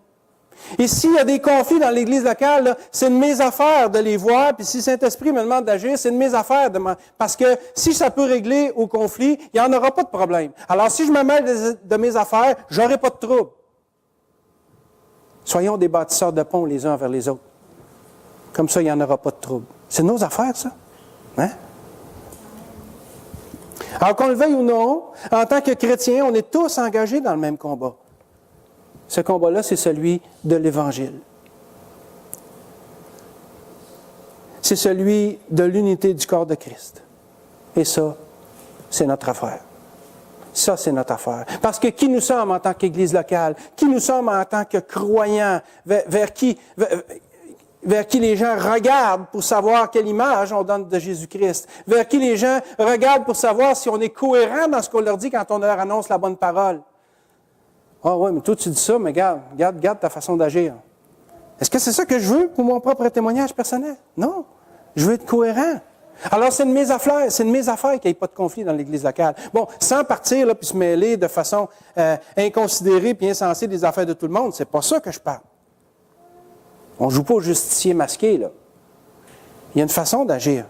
Et s'il y a des conflits dans l'Église locale, là, c'est de mes affaires de les voir, puis si le Saint-Esprit me demande d'agir, c'est de mes affaires. Parce que si ça peut régler au conflit, il n'y en aura pas de problème. Alors si je me mêle de mes affaires, je n'aurai pas de trouble. Soyons des bâtisseurs de ponts les uns vers les autres. Comme ça, il n'y en aura pas de trouble. C'est nos affaires, ça. Hein? Alors qu'on le veuille ou non, en tant que chrétiens, on est tous engagés dans le même combat. Ce combat-là, c'est celui de l'Évangile. C'est celui de l'unité du corps de Christ. Et ça, c'est notre affaire. Ça, c'est notre affaire. Parce que qui nous sommes en tant qu'Église locale, qui nous sommes en tant que croyants, vers qui les gens regardent pour savoir quelle image on donne de Jésus-Christ, vers qui les gens regardent pour savoir si on est cohérent dans ce qu'on leur dit quand on leur annonce la bonne parole. Ah oui, mais toi tu dis ça, mais garde ta façon d'agir. Est-ce que c'est ça que je veux pour mon propre témoignage personnel? Non, je veux être cohérent. Alors c'est de mes affaires qu'il n'y ait pas de conflit dans l'Église locale. Bon, sans partir là puis se mêler de façon inconsidérée puis insensée des affaires de tout le monde, c'est pas ça que je parle. On ne joue pas au justicier masqué, là. Il y a une façon d'agir.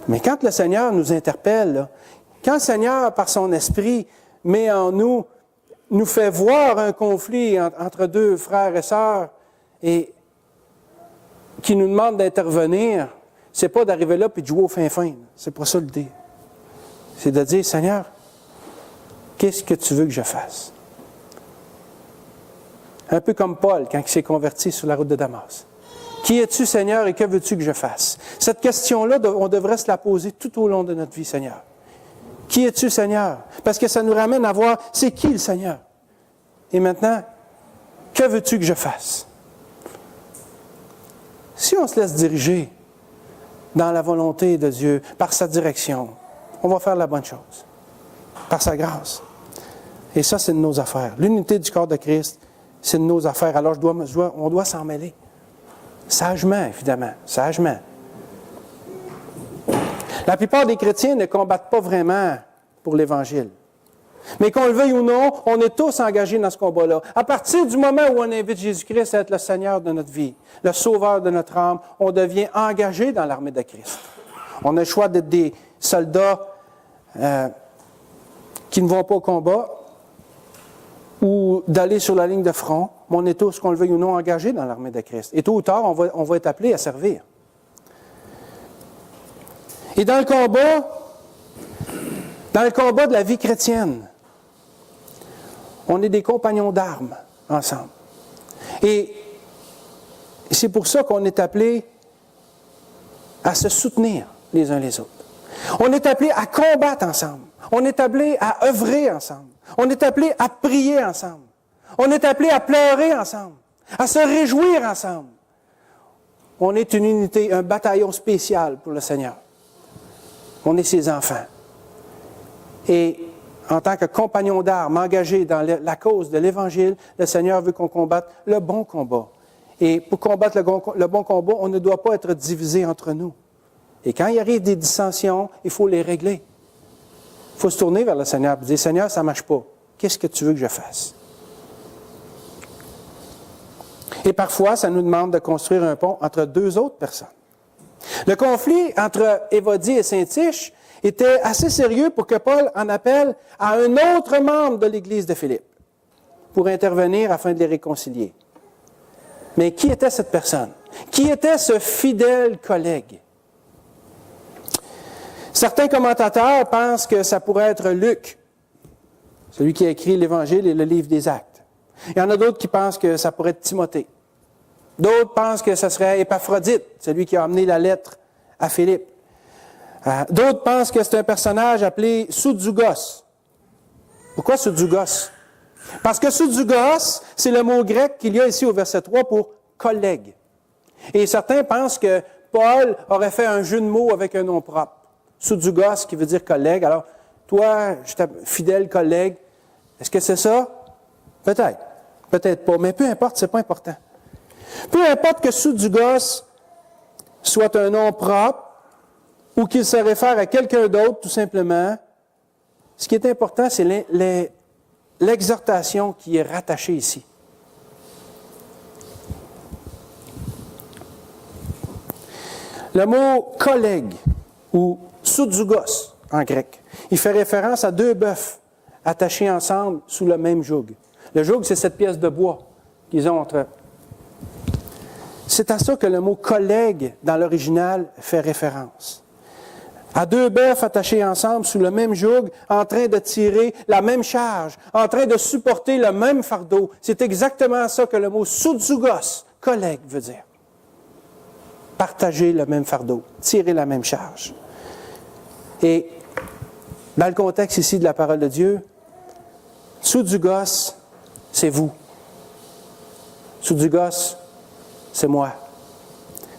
Mais quand le Seigneur nous interpelle, là, quand le Seigneur, par son esprit, met en nous fait voir un conflit entre deux frères et sœurs et qui nous demande d'intervenir, c'est pas d'arriver là et de jouer au fin-fin. C'est pas ça l'idée. C'est de dire, Seigneur, qu'est-ce que tu veux que je fasse? Un peu comme Paul, quand il s'est converti sur la route de Damas. Qui es-tu, Seigneur, et que veux-tu que je fasse? Cette question-là, on devrait se la poser tout au long de notre vie, Seigneur. Qui es-tu, Seigneur? Parce que ça nous ramène à voir, c'est qui le Seigneur? Et maintenant, que veux-tu que je fasse? Si on se laisse diriger dans la volonté de Dieu, par sa direction, on va faire la bonne chose, par sa grâce. Et ça, c'est de nos affaires. L'unité du corps de Christ, c'est de nos affaires. Alors, on doit s'en mêler. Sagement, évidemment. Sagement. La plupart des chrétiens ne combattent pas vraiment pour l'Évangile. Mais qu'on le veuille ou non, on est tous engagés dans ce combat-là. À partir du moment où on invite Jésus-Christ à être le Seigneur de notre vie, le Sauveur de notre âme, on devient engagé dans l'armée de Christ. On a le choix d'être des soldats qui ne vont pas au combat ou d'aller sur la ligne de front, mais on est tous, qu'on le veuille ou non, engagés dans l'armée de Christ. Et tôt ou tard, on va être appelés à servir. Et dans le combat de la vie chrétienne, on est des compagnons d'armes ensemble. Et c'est pour ça qu'on est appelés à se soutenir les uns les autres. On est appelés à combattre ensemble. On est appelés à œuvrer ensemble. On est appelés à prier ensemble. On est appelés à pleurer ensemble, à se réjouir ensemble. On est une unité, un bataillon spécial pour le Seigneur. On est ses enfants. Et en tant que compagnons d'armes engagés dans la cause de l'Évangile, le Seigneur veut qu'on combatte le bon combat. Et pour combattre le bon combat, on ne doit pas être divisé entre nous. Et quand il arrive des dissensions, il faut les régler. Il faut se tourner vers le Seigneur et dire, Seigneur, ça ne marche pas. Qu'est-ce que tu veux que je fasse? Et parfois, ça nous demande de construire un pont entre deux autres personnes. Le conflit entre Évodie et Syntyche était assez sérieux pour que Paul en appelle à un autre membre de l'Église de Philippe pour intervenir afin de les réconcilier. Mais qui était cette personne? Qui était ce fidèle collègue? Certains commentateurs pensent que ça pourrait être Luc, celui qui a écrit l'Évangile et le livre des Actes. Il y en a d'autres qui pensent que ça pourrait être Timothée. D'autres pensent que ce serait Épaphrodite, celui qui a amené la lettre à Philippe. D'autres pensent que c'est un personnage appelé Soudzougos. Pourquoi Soudzougos? Parce que Soudzougos, c'est le mot grec qu'il y a ici au verset 3 pour collègue. Et certains pensent que Paul aurait fait un jeu de mots avec un nom propre. Soudzougos, qui veut dire collègue. Alors, toi, je suis fidèle collègue. Est-ce que c'est ça? Peut-être. Peut-être pas. Mais peu importe, c'est pas important. Peu importe que Soudzougos soit un nom propre ou qu'il se réfère à quelqu'un d'autre, tout simplement, ce qui est important, c'est l'exhortation qui est rattachée ici. Le mot collègue ou soudzougos en grec, il fait référence à deux bœufs attachés ensemble sous le même joug. Le joug, c'est cette pièce de bois qu'ils ont entre eux. C'est à ça que le mot collègue dans l'original fait référence. À deux bœufs attachés ensemble sous le même joug, en train de tirer la même charge, en train de supporter le même fardeau. C'est exactement ça que le mot soudzougos, collègue, veut dire. Partager le même fardeau, tirer la même charge. Et dans le contexte ici de la parole de Dieu, soudzougos, c'est vous. Soudzougos, c'est moi.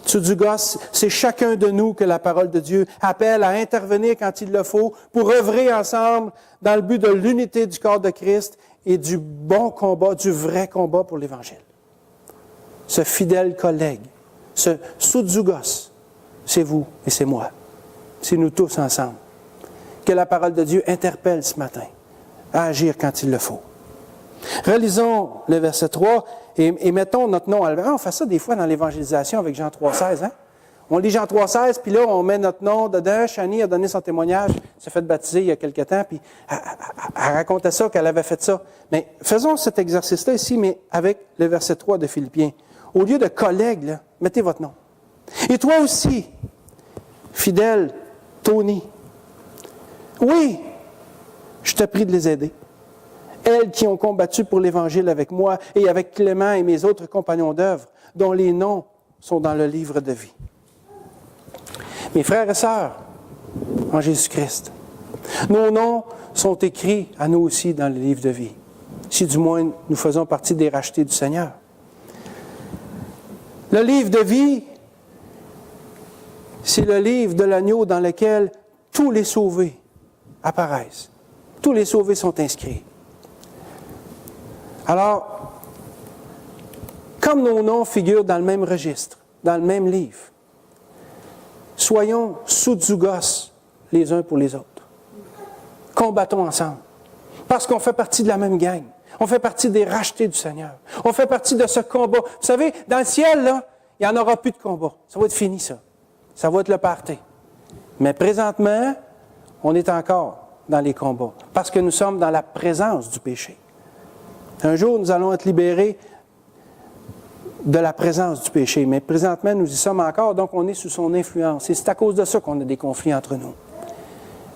Soudzougos, c'est chacun de nous que la parole de Dieu appelle à intervenir quand il le faut pour œuvrer ensemble dans le but de l'unité du corps de Christ et du bon combat, du vrai combat pour l'Évangile. Ce fidèle collègue, ce soudzougos, c'est vous et c'est moi. C'est nous tous ensemble. Que la parole de Dieu interpelle ce matin à agir quand il le faut. Relisons le verset 3 et mettons notre nom. On fait ça des fois dans l'évangélisation avec Jean 3,16. Hein? On lit Jean 3,16, puis là, on met notre nom dedans. Chani a donné son témoignage, s'est fait baptiser il y a quelque temps, puis elle racontait ça, qu'elle avait fait ça. Mais faisons cet exercice-là ici, mais avec le verset 3 de Philippiens. Au lieu de collègue, là, mettez votre nom. Et toi aussi, fidèle Tony, oui, je te prie de les aider. Elles qui ont combattu pour l'Évangile avec moi et avec Clément et mes autres compagnons d'œuvre, dont les noms sont dans le livre de vie. Mes frères et sœurs, en Jésus-Christ, nos noms sont écrits à nous aussi dans le livre de vie, si du moins nous faisons partie des rachetés du Seigneur. Le livre de vie, c'est le livre de l'agneau dans lequel tous les sauvés apparaissent. Tous les sauvés sont inscrits. Alors, comme nos noms figurent dans le même registre, dans le même livre, soyons soudzougos les uns pour les autres. Combattons ensemble. Parce qu'on fait partie de la même gang. On fait partie des rachetés du Seigneur. On fait partie de ce combat. Vous savez, dans le ciel, là, il n'y en aura plus de combat. Ça va être fini, ça. Ça va être le party. Mais présentement, on est encore dans les combats. Parce que nous sommes dans la présence du péché. Un jour, nous allons être libérés de la présence du péché. Mais présentement, nous y sommes encore, donc on est sous son influence. Et c'est à cause de ça qu'on a des conflits entre nous.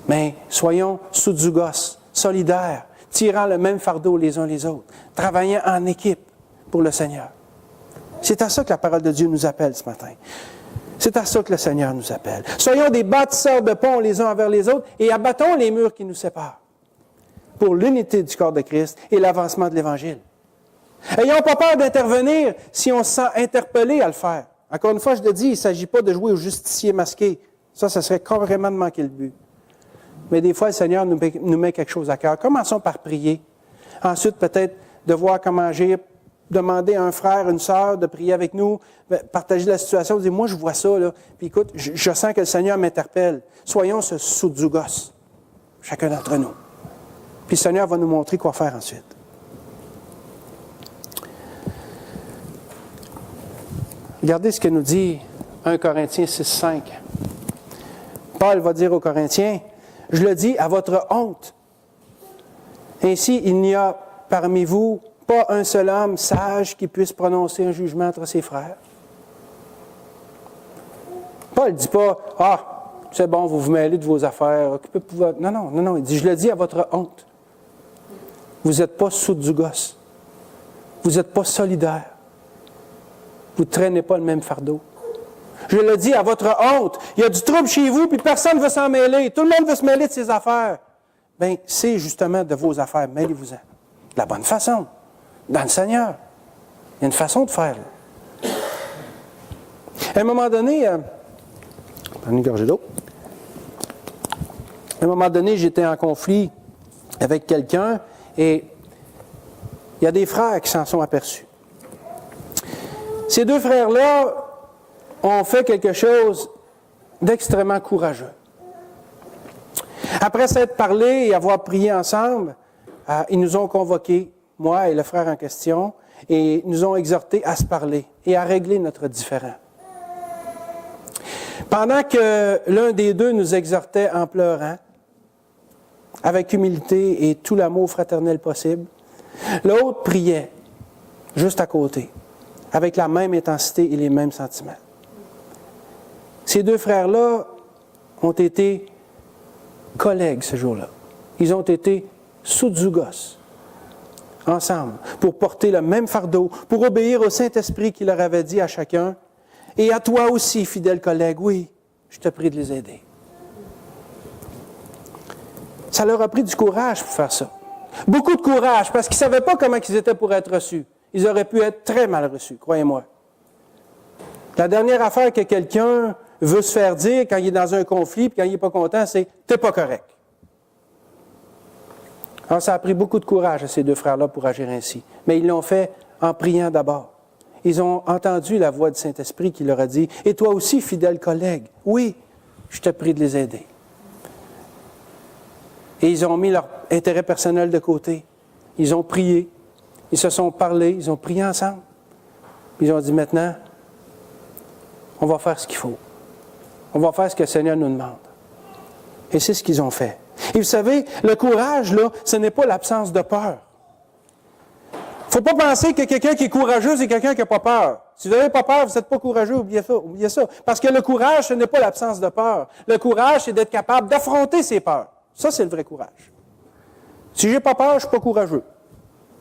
Mais soyons soudzougos, solidaires, tirant le même fardeau les uns les autres, travaillant en équipe pour le Seigneur. C'est à ça que la parole de Dieu nous appelle ce matin. C'est à ça que le Seigneur nous appelle. Soyons des bâtisseurs de ponts les uns envers les autres et abattons les murs qui nous séparent pour l'unité du corps de Christ et l'avancement de l'Évangile. Ayons pas peur d'intervenir si on se sent interpellé à le faire. Encore une fois, je le dis, il ne s'agit pas de jouer au justicier masqué. Ça serait carrément de manquer le but. Mais des fois, le Seigneur nous met quelque chose à cœur. Commençons par prier. Ensuite, peut-être de voir comment agir, demander à un frère, une sœur de prier avec nous, partager la situation, dire, moi, je vois ça, là. Puis écoute, je sens que le Seigneur m'interpelle. Soyons ce soudzougos, chacun d'entre nous. Puis le Seigneur va nous montrer quoi faire ensuite. Regardez ce que nous dit 1 Corinthiens 6,5. Paul va dire aux Corinthiens, « Je le dis à votre honte. Ainsi, il n'y a parmi vous pas un seul homme sage qui puisse prononcer un jugement entre ses frères. » Paul ne dit pas, « Ah, c'est bon, vous vous mêlez de vos affaires. Occupez-vous de votre... » Non, il dit, « Je le dis à votre honte. Vous n'êtes pas soudzougos. Vous n'êtes pas solidaires. Vous ne traînez pas le même fardeau. Je le dis à votre honte, il y a du trouble chez vous, puis personne ne veut s'en mêler. Tout le monde veut se mêler de ses affaires. Bien, c'est justement de vos affaires. Mêlez-vous-en. De la bonne façon. Dans le Seigneur. Il y a une façon de faire. Là. À un moment donné, prenez une gorgée d'eau. À un moment donné, j'étais en conflit avec quelqu'un et il y a des frères qui s'en sont aperçus. Ces deux frères-là ont fait quelque chose d'extrêmement courageux. Après s'être parlé et avoir prié ensemble, ils nous ont convoqués, moi et le frère en question, et nous ont exhortés à se parler et à régler notre différend. Pendant que l'un des deux nous exhortait en pleurant, avec humilité et tout l'amour fraternel possible, l'autre priait juste à côté, avec la même intensité et les mêmes sentiments. Ces deux frères-là ont été collègues ce jour-là. Ils ont été soudzougos, ensemble, pour porter le même fardeau, pour obéir au Saint-Esprit qui leur avait dit à chacun, et à toi aussi, fidèle collègue, oui, je te prie de les aider. Ça leur a pris du courage pour faire ça. Beaucoup de courage, parce qu'ils ne savaient pas comment ils étaient pour être reçus. Ils auraient pu être très mal reçus, croyez-moi. La dernière affaire que quelqu'un veut se faire dire quand il est dans un conflit, puis quand il n'est pas content, c'est « t'es pas correct ». Alors, ça a pris beaucoup de courage à ces deux frères-là pour agir ainsi. Mais ils l'ont fait en priant d'abord. Ils ont entendu la voix du Saint-Esprit qui leur a dit « Et toi aussi, fidèle collègue, oui, je te prie de les aider. » Et ils ont mis leur intérêt personnel de côté. Ils ont prié. Ils se sont parlé. Ils ont prié ensemble. Puis ils ont dit maintenant, on va faire ce qu'il faut. On va faire ce que le Seigneur nous demande. Et c'est ce qu'ils ont fait. Et vous savez, le courage, là, ce n'est pas l'absence de peur. Il ne faut pas penser que quelqu'un qui est courageux, c'est quelqu'un qui n'a pas peur. Si vous n'avez pas peur, vous n'êtes pas courageux, oubliez ça. Parce que le courage, ce n'est pas l'absence de peur. Le courage, c'est d'être capable d'affronter ses peurs. Ça, c'est le vrai courage. Si je n'ai pas peur, je ne suis pas courageux.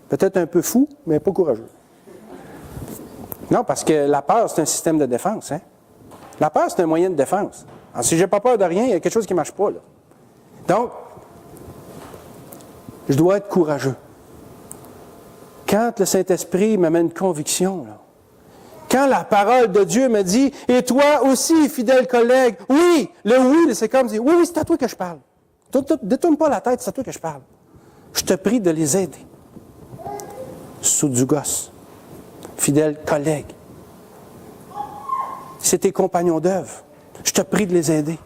Peut-être un peu fou, mais pas courageux. Non, parce que la peur, c'est un système de défense. Hein? La peur, c'est un moyen de défense. Alors, si je n'ai pas peur de rien, il y a quelque chose qui ne marche pas. Là. Donc, je dois être courageux. Quand le Saint-Esprit m'amène une conviction, là, quand la parole de Dieu me dit « Et toi aussi, fidèle collègue, oui », le oui, c'est comme dire « Oui, oui, c'est à toi que je parle. Détourne pas la tête, c'est à toi que je parle. Je te prie de les aider. » Soudzougos, fidèle collègue. C'est tes compagnons d'œuvre. Je te prie de les aider.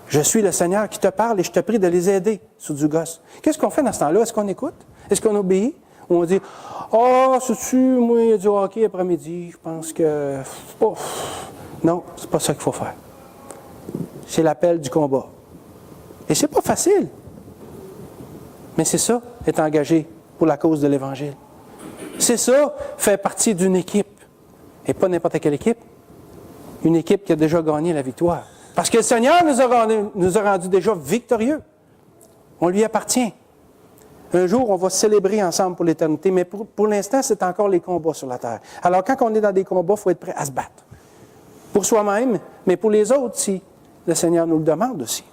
Je suis le Seigneur qui te parle et je te prie de les aider, soudzougos. Qu'est-ce qu'on fait dans ce temps-là? Est-ce qu'on écoute? Est-ce qu'on obéit? Ou on dit, « Ah, sais-tu, moi, il y a du hockey après-midi, je pense que... Oh. » Non, c'est pas ça qu'il faut faire. C'est l'appel du combat. Et c'est pas facile. Mais c'est ça, être engagé pour la cause de l'Évangile. C'est ça, faire partie d'une équipe. Et pas n'importe quelle équipe. Une équipe qui a déjà gagné la victoire. Parce que le Seigneur nous a rendus déjà victorieux. On lui appartient. Un jour, on va célébrer ensemble pour l'éternité, mais pour l'instant, c'est encore les combats sur la terre. Alors, quand on est dans des combats, il faut être prêt à se battre. Pour soi-même, mais pour les autres, si le Seigneur nous le demande aussi.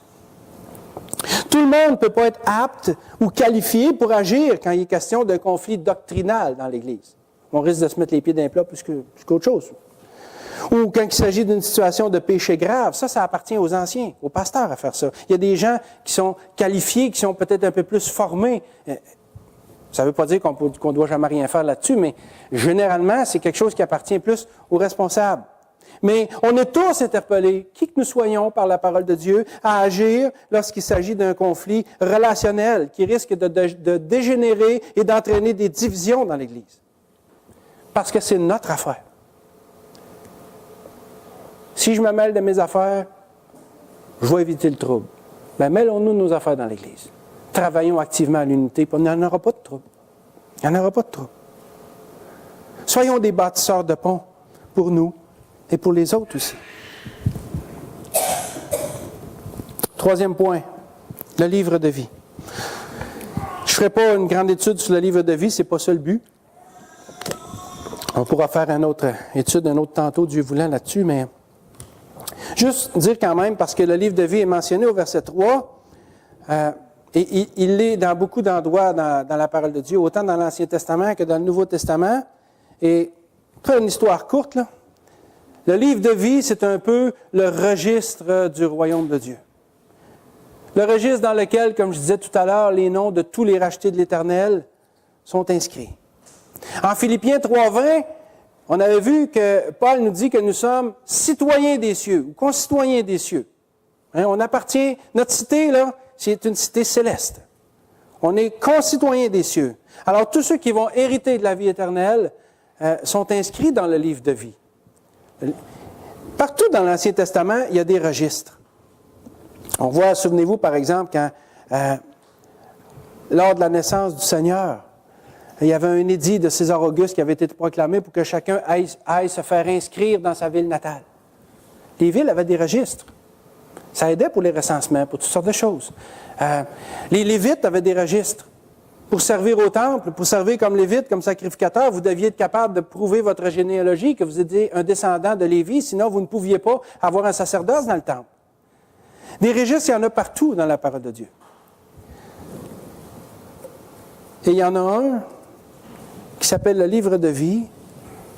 Tout le monde ne peut pas être apte ou qualifié pour agir quand il est question d'un conflit doctrinal dans l'Église. On risque de se mettre les pieds d'un plat plus qu'autre chose. Ou quand il s'agit d'une situation de péché grave, ça appartient aux anciens, aux pasteurs à faire ça. Il y a des gens qui sont qualifiés, qui sont peut-être un peu plus formés. Ça ne veut pas dire qu'on ne doit jamais rien faire là-dessus, mais généralement, c'est quelque chose qui appartient plus aux responsables. Mais on est tous interpellés, qui que nous soyons par la parole de Dieu, à agir lorsqu'il s'agit d'un conflit relationnel qui risque de dégénérer et d'entraîner des divisions dans l'Église. Parce que c'est notre affaire. Si je me mêle de mes affaires, je vais éviter le trouble. Mais mêlons-nous de nos affaires dans l'Église. Travaillons activement à l'unité, puis il n'y en aura pas de trouble. Il n'y en aura pas de trouble. Soyons des bâtisseurs de ponts pour nous et pour les autres aussi. Troisième point, le livre de vie. Je ne ferai pas une grande étude sur le livre de vie, ce n'est pas ça le but. On pourra faire une autre étude, un autre tantôt, Dieu voulant, là-dessus, mais juste dire quand même, parce que le livre de vie est mentionné au verset 3, et il l'est dans beaucoup d'endroits dans la parole de Dieu, autant dans l'Ancien Testament que dans le Nouveau Testament. Et pour une histoire courte, là, le livre de vie, c'est un peu le registre du royaume de Dieu. Le registre dans lequel, comme je disais tout à l'heure, les noms de tous les rachetés de l'Éternel sont inscrits. En Philippiens 3,20, on avait vu que Paul nous dit que nous sommes citoyens des cieux, ou concitoyens des cieux. Hein, on appartient, notre cité, là, c'est une cité céleste. On est concitoyens des cieux. Alors, tous ceux qui vont hériter de la vie éternelle sont inscrits dans le livre de vie. Partout dans l'Ancien Testament, il y a des registres. On voit, souvenez-vous, par exemple, quand, lors de la naissance du Seigneur, il y avait un édit de César Auguste qui avait été proclamé pour que chacun aille se faire inscrire dans sa ville natale. Les villes avaient des registres. Ça aidait pour les recensements, pour toutes sortes de choses. Les Lévites avaient des registres. Pour servir au temple, pour servir comme Lévite, comme sacrificateur, vous deviez être capable de prouver votre généalogie, que vous étiez un descendant de Lévi, sinon vous ne pouviez pas avoir un sacerdoce dans le temple. Des registres, il y en a partout dans la parole de Dieu. Et il y en a un qui s'appelle le livre de vie,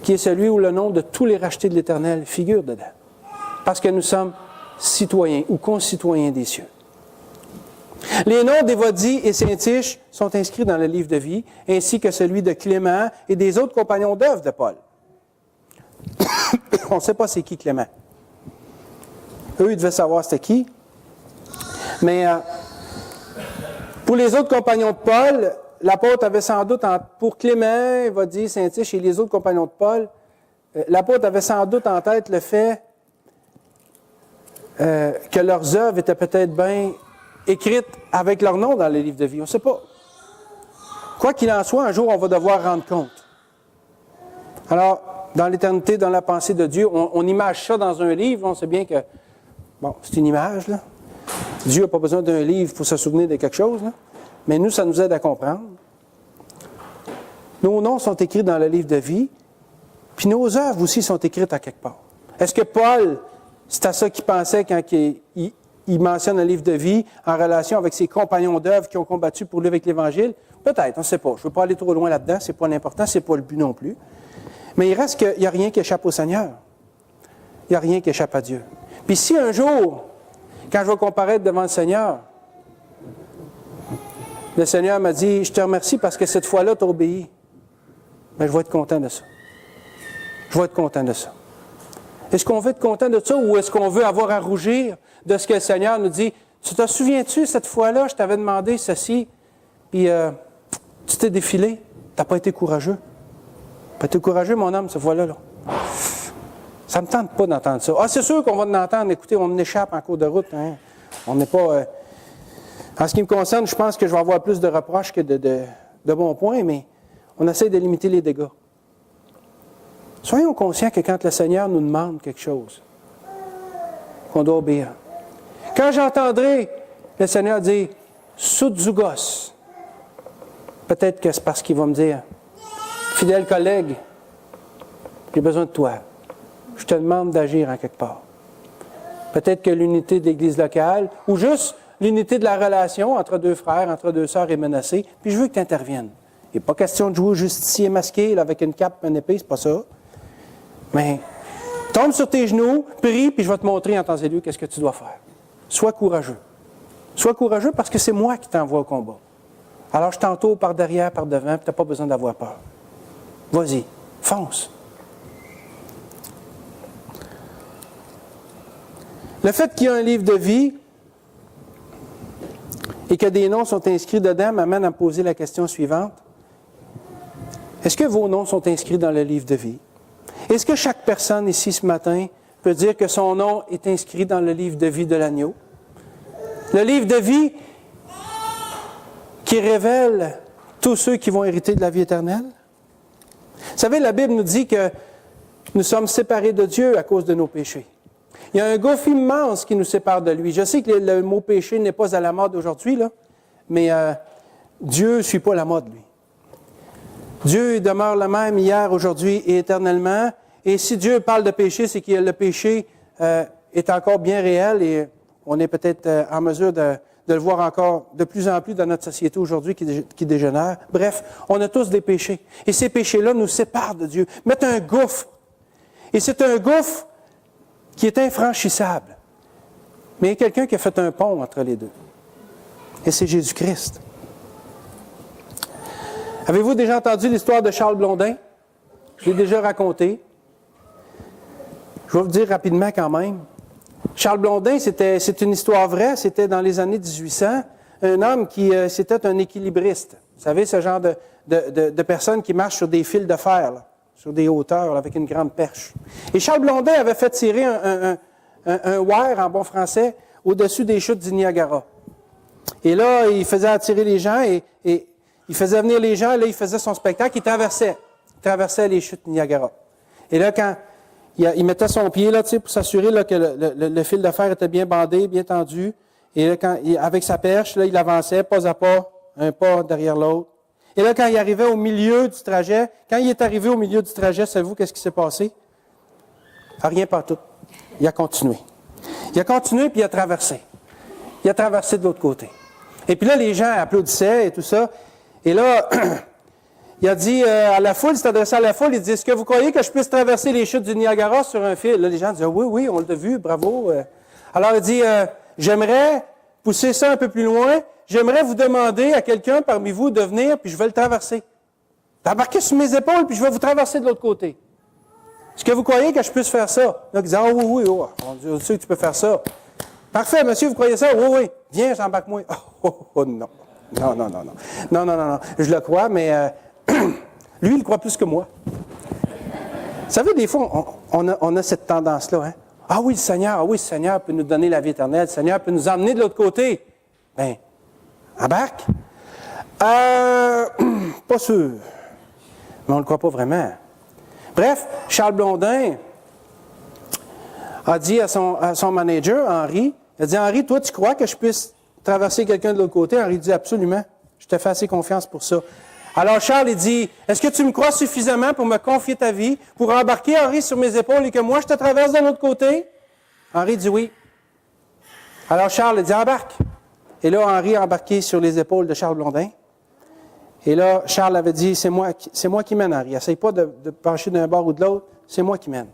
qui est celui où le nom de tous les rachetés de l'Éternel figure dedans. Parce que nous sommes citoyens ou concitoyens des cieux. Les noms d'Évodie et Syntyche sont inscrits dans le livre de vie, ainsi que celui de Clément et des autres compagnons d'œuvre de Paul. On ne sait pas c'est qui Clément. Eux, ils devaient savoir c'était qui. Mais pour les autres compagnons de Paul, l'apôtre avait sans doute, pour Clément, Évodie, Syntyche et les autres compagnons de Paul, l'apôtre avait sans doute en tête le fait que leurs œuvres étaient peut-être bien écrites avec leur nom dans le livre de vie. On ne sait pas. Quoi qu'il en soit, un jour, on va devoir rendre compte. Alors, dans l'éternité, dans la pensée de Dieu, on image ça dans un livre. On sait bien que, bon, c'est une image, là. Dieu n'a pas besoin d'un livre pour se souvenir de quelque chose, là. Mais nous, ça nous aide à comprendre. Nos noms sont écrits dans le livre de vie, puis nos œuvres aussi sont écrites à quelque part. Est-ce que Paul, c'est à ça qu'il pensait quand il mentionne un livre de vie en relation avec ses compagnons d'œuvre qui ont combattu pour lui avec l'Évangile? Peut-être, on ne sait pas. Je ne veux pas aller trop loin là-dedans, ce n'est pas l'important, ce n'est pas le but non plus. Mais il reste qu'il n'y a rien qui échappe au Seigneur. Il n'y a rien qui échappe à Dieu. Puis si un jour, quand je vais comparaître devant le Seigneur, le Seigneur m'a dit, je te remercie parce que cette fois-là, tu as obéi. Mais je vais être content de ça. Je vais être content de ça. Est-ce qu'on veut être content de ça ou est-ce qu'on veut avoir à rougir de ce que le Seigneur nous dit? Tu te souviens-tu, cette fois-là, je t'avais demandé ceci, puis tu t'es défilé, tu n'as pas été courageux. Tu n'as pas été courageux, mon homme, cette fois-là. Là. Ça ne me tente pas d'entendre ça. Ah, c'est sûr qu'on va l'entendre. Écoutez, on échappe en cours de route. Hein. On n'est pas... En ce qui me concerne, je pense que je vais avoir plus de reproches que de bons points, mais on essaie de limiter les dégâts. Soyons conscients que quand le Seigneur nous demande quelque chose, qu'on doit obéir. Quand j'entendrai le Seigneur dire « Soutzougos », peut-être que c'est parce qu'il va me dire « Fidèle collègue, j'ai besoin de toi. Je te demande d'agir en quelque part. » Peut-être que l'unité de l'Église locale, ou juste l'unité de la relation entre deux frères, entre deux sœurs est menacée, puis je veux que tu interviennes. Il n'est pas question de jouer au justicier masqué là, avec une cape, une épée, c'est pas ça. Mais tombe sur tes genoux, prie, puis je vais te montrer en temps et lieu qu'est-ce que tu dois faire. Sois courageux. Sois courageux parce que c'est moi qui t'envoie au combat. Alors je t'entoure par derrière, par devant, puis tu n'as pas besoin d'avoir peur. Vas-y, fonce. Le fait qu'il y a un livre de vie et que des noms sont inscrits dedans m'amène à me poser la question suivante. Est-ce que vos noms sont inscrits dans le livre de vie? Est-ce que chaque personne ici ce matin peut dire que son nom est inscrit dans le livre de vie de l'agneau? Le livre de vie qui révèle tous ceux qui vont hériter de la vie éternelle? Vous savez, la Bible nous dit que nous sommes séparés de Dieu à cause de nos péchés. Il y a un gouffre immense qui nous sépare de lui. Je sais que le mot péché n'est pas à la mode aujourd'hui, là, mais Dieu ne suit pas la mode, lui. Dieu demeure le même hier, aujourd'hui et éternellement. Et si Dieu parle de péché, c'est que le péché est encore bien réel et on est peut-être en mesure de le voir encore de plus en plus dans notre société aujourd'hui qui dégénère. Bref, on a tous des péchés. Et ces péchés-là nous séparent de Dieu, mettent un gouffre. Et c'est un gouffre qui est infranchissable. Mais il y a quelqu'un qui a fait un pont entre les deux. Et c'est Jésus-Christ. Avez-vous déjà entendu l'histoire de Charles Blondin? Je l'ai déjà raconté. Je vais vous dire rapidement quand même. Charles Blondin, c'est une histoire vraie, c'était dans les années 1800, un homme c'était un équilibriste. Vous savez, ce genre de personnes qui marchent sur des fils de fer, là, sur des hauteurs, là, avec une grande perche. Et Charles Blondin avait fait tirer un wire, en bon français, au-dessus des chutes du Niagara. Et là, il faisait attirer les gens et il faisait venir les gens, là, il faisait son spectacle, il traversait les chutes du Niagara. Et là, quand il mettait son pied là, pour s'assurer là, que le fil de fer était bien bandé, bien tendu, et là, avec sa perche, là, il avançait pas à pas, un pas derrière l'autre. Et là, quand il arrivait au milieu du trajet, savez-vous qu'est-ce qui s'est passé? Rien pas tout. Il a continué. Il a continué, puis il a traversé. Il a traversé de l'autre côté. Et puis là, les gens applaudissaient et tout ça. Et là, il a dit à la foule, il s'est adressé à la foule, il dit, est-ce que vous croyez que je puisse traverser les chutes du Niagara sur un fil? Là, les gens disaient, oui, on l'a vu, bravo. Alors, il dit, j'aimerais pousser ça un peu plus loin, j'aimerais vous demander à quelqu'un parmi vous de venir, puis je vais le traverser. Embarquez sur mes épaules, puis je vais vous traverser de l'autre côté. Est-ce que vous croyez que je puisse faire ça? Là, il disait, oui, on sait que tu peux faire ça. Parfait, monsieur, vous croyez ça? Oui, viens, j'embarque-moi. Non. Non. Je le crois, mais lui, il le croit plus que moi. Vous savez, des fois, on a cette tendance-là. Hein? Ah oui, le Seigneur peut nous donner la vie éternelle. Le Seigneur peut nous emmener de l'autre côté. Bien, embarque. Pas sûr. Mais on ne le croit pas vraiment. Bref, Charles Blondin a dit à son manager, Henri, il a dit, Henri, toi, tu crois que je puisse traverser quelqu'un de l'autre côté? Henri dit, absolument. Je te fais assez confiance pour ça. Alors Charles, il dit, est-ce que tu me crois suffisamment pour me confier ta vie, pour embarquer Henri sur mes épaules et que moi, je te traverse de l'autre côté? Henri dit oui. Alors Charles, il dit, embarque. Et là, Henri a embarqué sur les épaules de Charles Blondin. Et là, Charles avait dit, c'est moi qui mène, Henri. Essaye pas de pencher d'un bord ou de l'autre, c'est moi qui mène.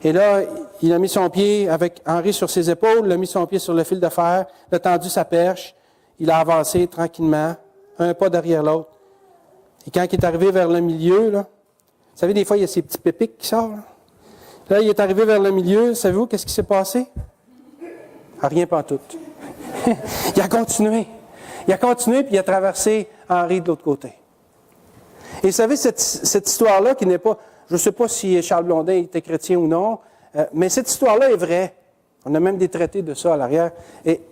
Et là, il a mis son pied avec Henri sur ses épaules, il a mis son pied sur le fil de fer, il a tendu sa perche, il a avancé tranquillement, un pas derrière l'autre. Et quand il est arrivé vers le milieu, là, vous savez, des fois, il y a ces petits pépics qui sortent. Là, il est arrivé vers le milieu, savez-vous qu'est-ce qui s'est passé? Rien pantoute. Il a continué. Il a continué, puis il a traversé Henri de l'autre côté. Et vous savez, cette histoire-là, qui n'est pas... Je ne sais pas si Charles Blondin était chrétien ou non, mais cette histoire-là est vraie. On a même des traités de ça à l'arrière.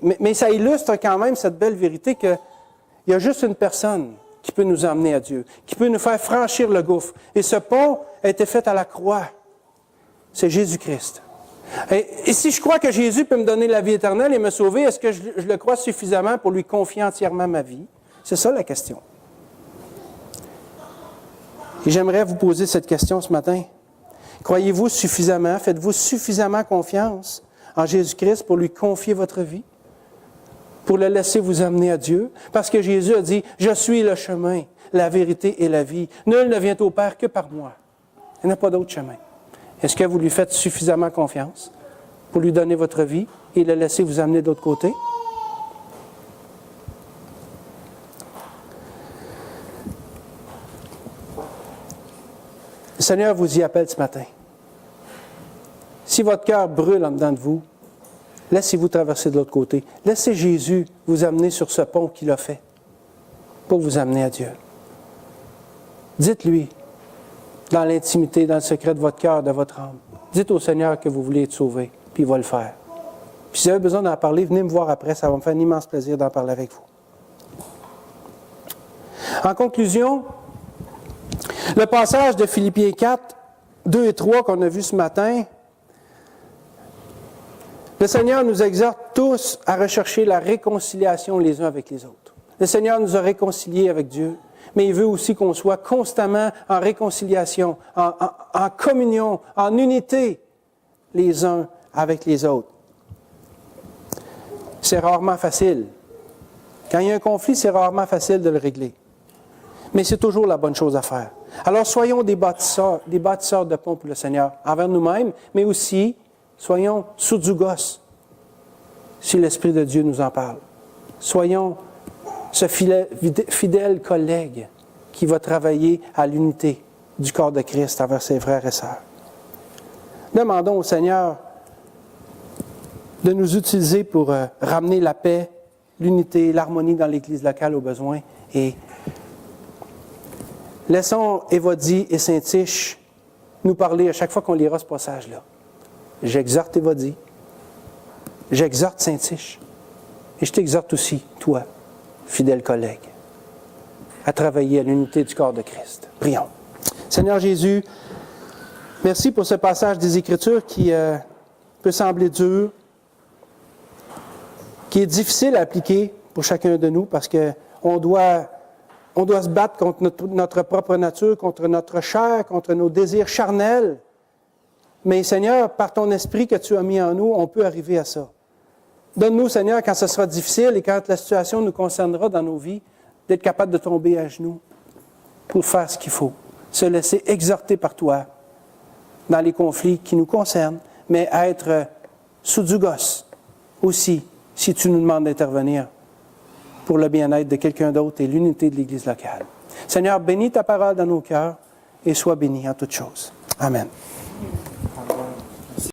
Mais ça illustre quand même cette belle vérité qu'il y a juste une personne qui peut nous emmener à Dieu, qui peut nous faire franchir le gouffre. Et ce pont a été fait à la croix. C'est Jésus-Christ. Et si je crois que Jésus peut me donner la vie éternelle et me sauver, est-ce que je le crois suffisamment pour lui confier entièrement ma vie? C'est ça la question. Et j'aimerais vous poser cette question ce matin. Croyez-vous suffisamment, faites-vous suffisamment confiance en Jésus-Christ pour lui confier votre vie? Pour le laisser vous amener à Dieu? Parce que Jésus a dit, « Je suis le chemin, la vérité et la vie. Nul ne vient au Père que par moi. » Il n'y a pas d'autre chemin. Est-ce que vous lui faites suffisamment confiance pour lui donner votre vie et le laisser vous amener de l'autre côté? Le Seigneur vous y appelle ce matin. Si votre cœur brûle en dedans de vous, laissez-vous traverser de l'autre côté. Laissez Jésus vous amener sur ce pont qu'il a fait pour vous amener à Dieu. Dites-lui, dans l'intimité, dans le secret de votre cœur, de votre âme, dites au Seigneur que vous voulez être sauvé, puis il va le faire. Puis si vous avez besoin d'en parler, venez me voir après, ça va me faire un immense plaisir d'en parler avec vous. En conclusion, le passage de Philippiens 4, 2 et 3 qu'on a vu ce matin, le Seigneur nous exhorte tous à rechercher la réconciliation les uns avec les autres. Le Seigneur nous a réconciliés avec Dieu. mais il veut aussi qu'on soit constamment en réconciliation, en communion, en unité les uns avec les autres. C'est rarement facile. Quand il y a un conflit, c'est rarement facile de le régler. Mais c'est toujours la bonne chose à faire. Alors soyons des bâtisseurs de ponts pour le Seigneur, envers nous-mêmes, mais aussi soyons soudzougos, si l'Esprit de Dieu nous en parle. Soyons ce fidèle collègue qui va travailler à l'unité du corps de Christ envers ses frères et sœurs. Demandons au Seigneur de nous utiliser pour ramener la paix, l'unité, l'harmonie dans l'Église locale au besoin. Et laissons Évodie et Saint-Tiche nous parler à chaque fois qu'on lira ce passage-là. J'exhorte Évodie, j'exhorte Saint-Tiche, et je t'exhorte aussi, toi, fidèle collègue, à travailler à l'unité du corps de Christ. Prions. Seigneur Jésus, merci pour ce passage des Écritures qui peut sembler dur, qui est difficile à appliquer pour chacun de nous parce qu'on doit se battre contre notre propre nature, contre notre chair, contre nos désirs charnels. Mais Seigneur, par ton esprit que tu as mis en nous, on peut arriver à ça. Donne-nous, Seigneur, quand ce sera difficile et quand la situation nous concernera dans nos vies, d'être capable de tomber à genoux pour faire ce qu'il faut. Se laisser exhorter par toi dans les conflits qui nous concernent, mais être soudzougos aussi, si tu nous demandes d'intervenir pour le bien-être de quelqu'un d'autre et l'unité de l'Église locale. Seigneur, bénis ta parole dans nos cœurs et sois béni en toutes choses. Amen.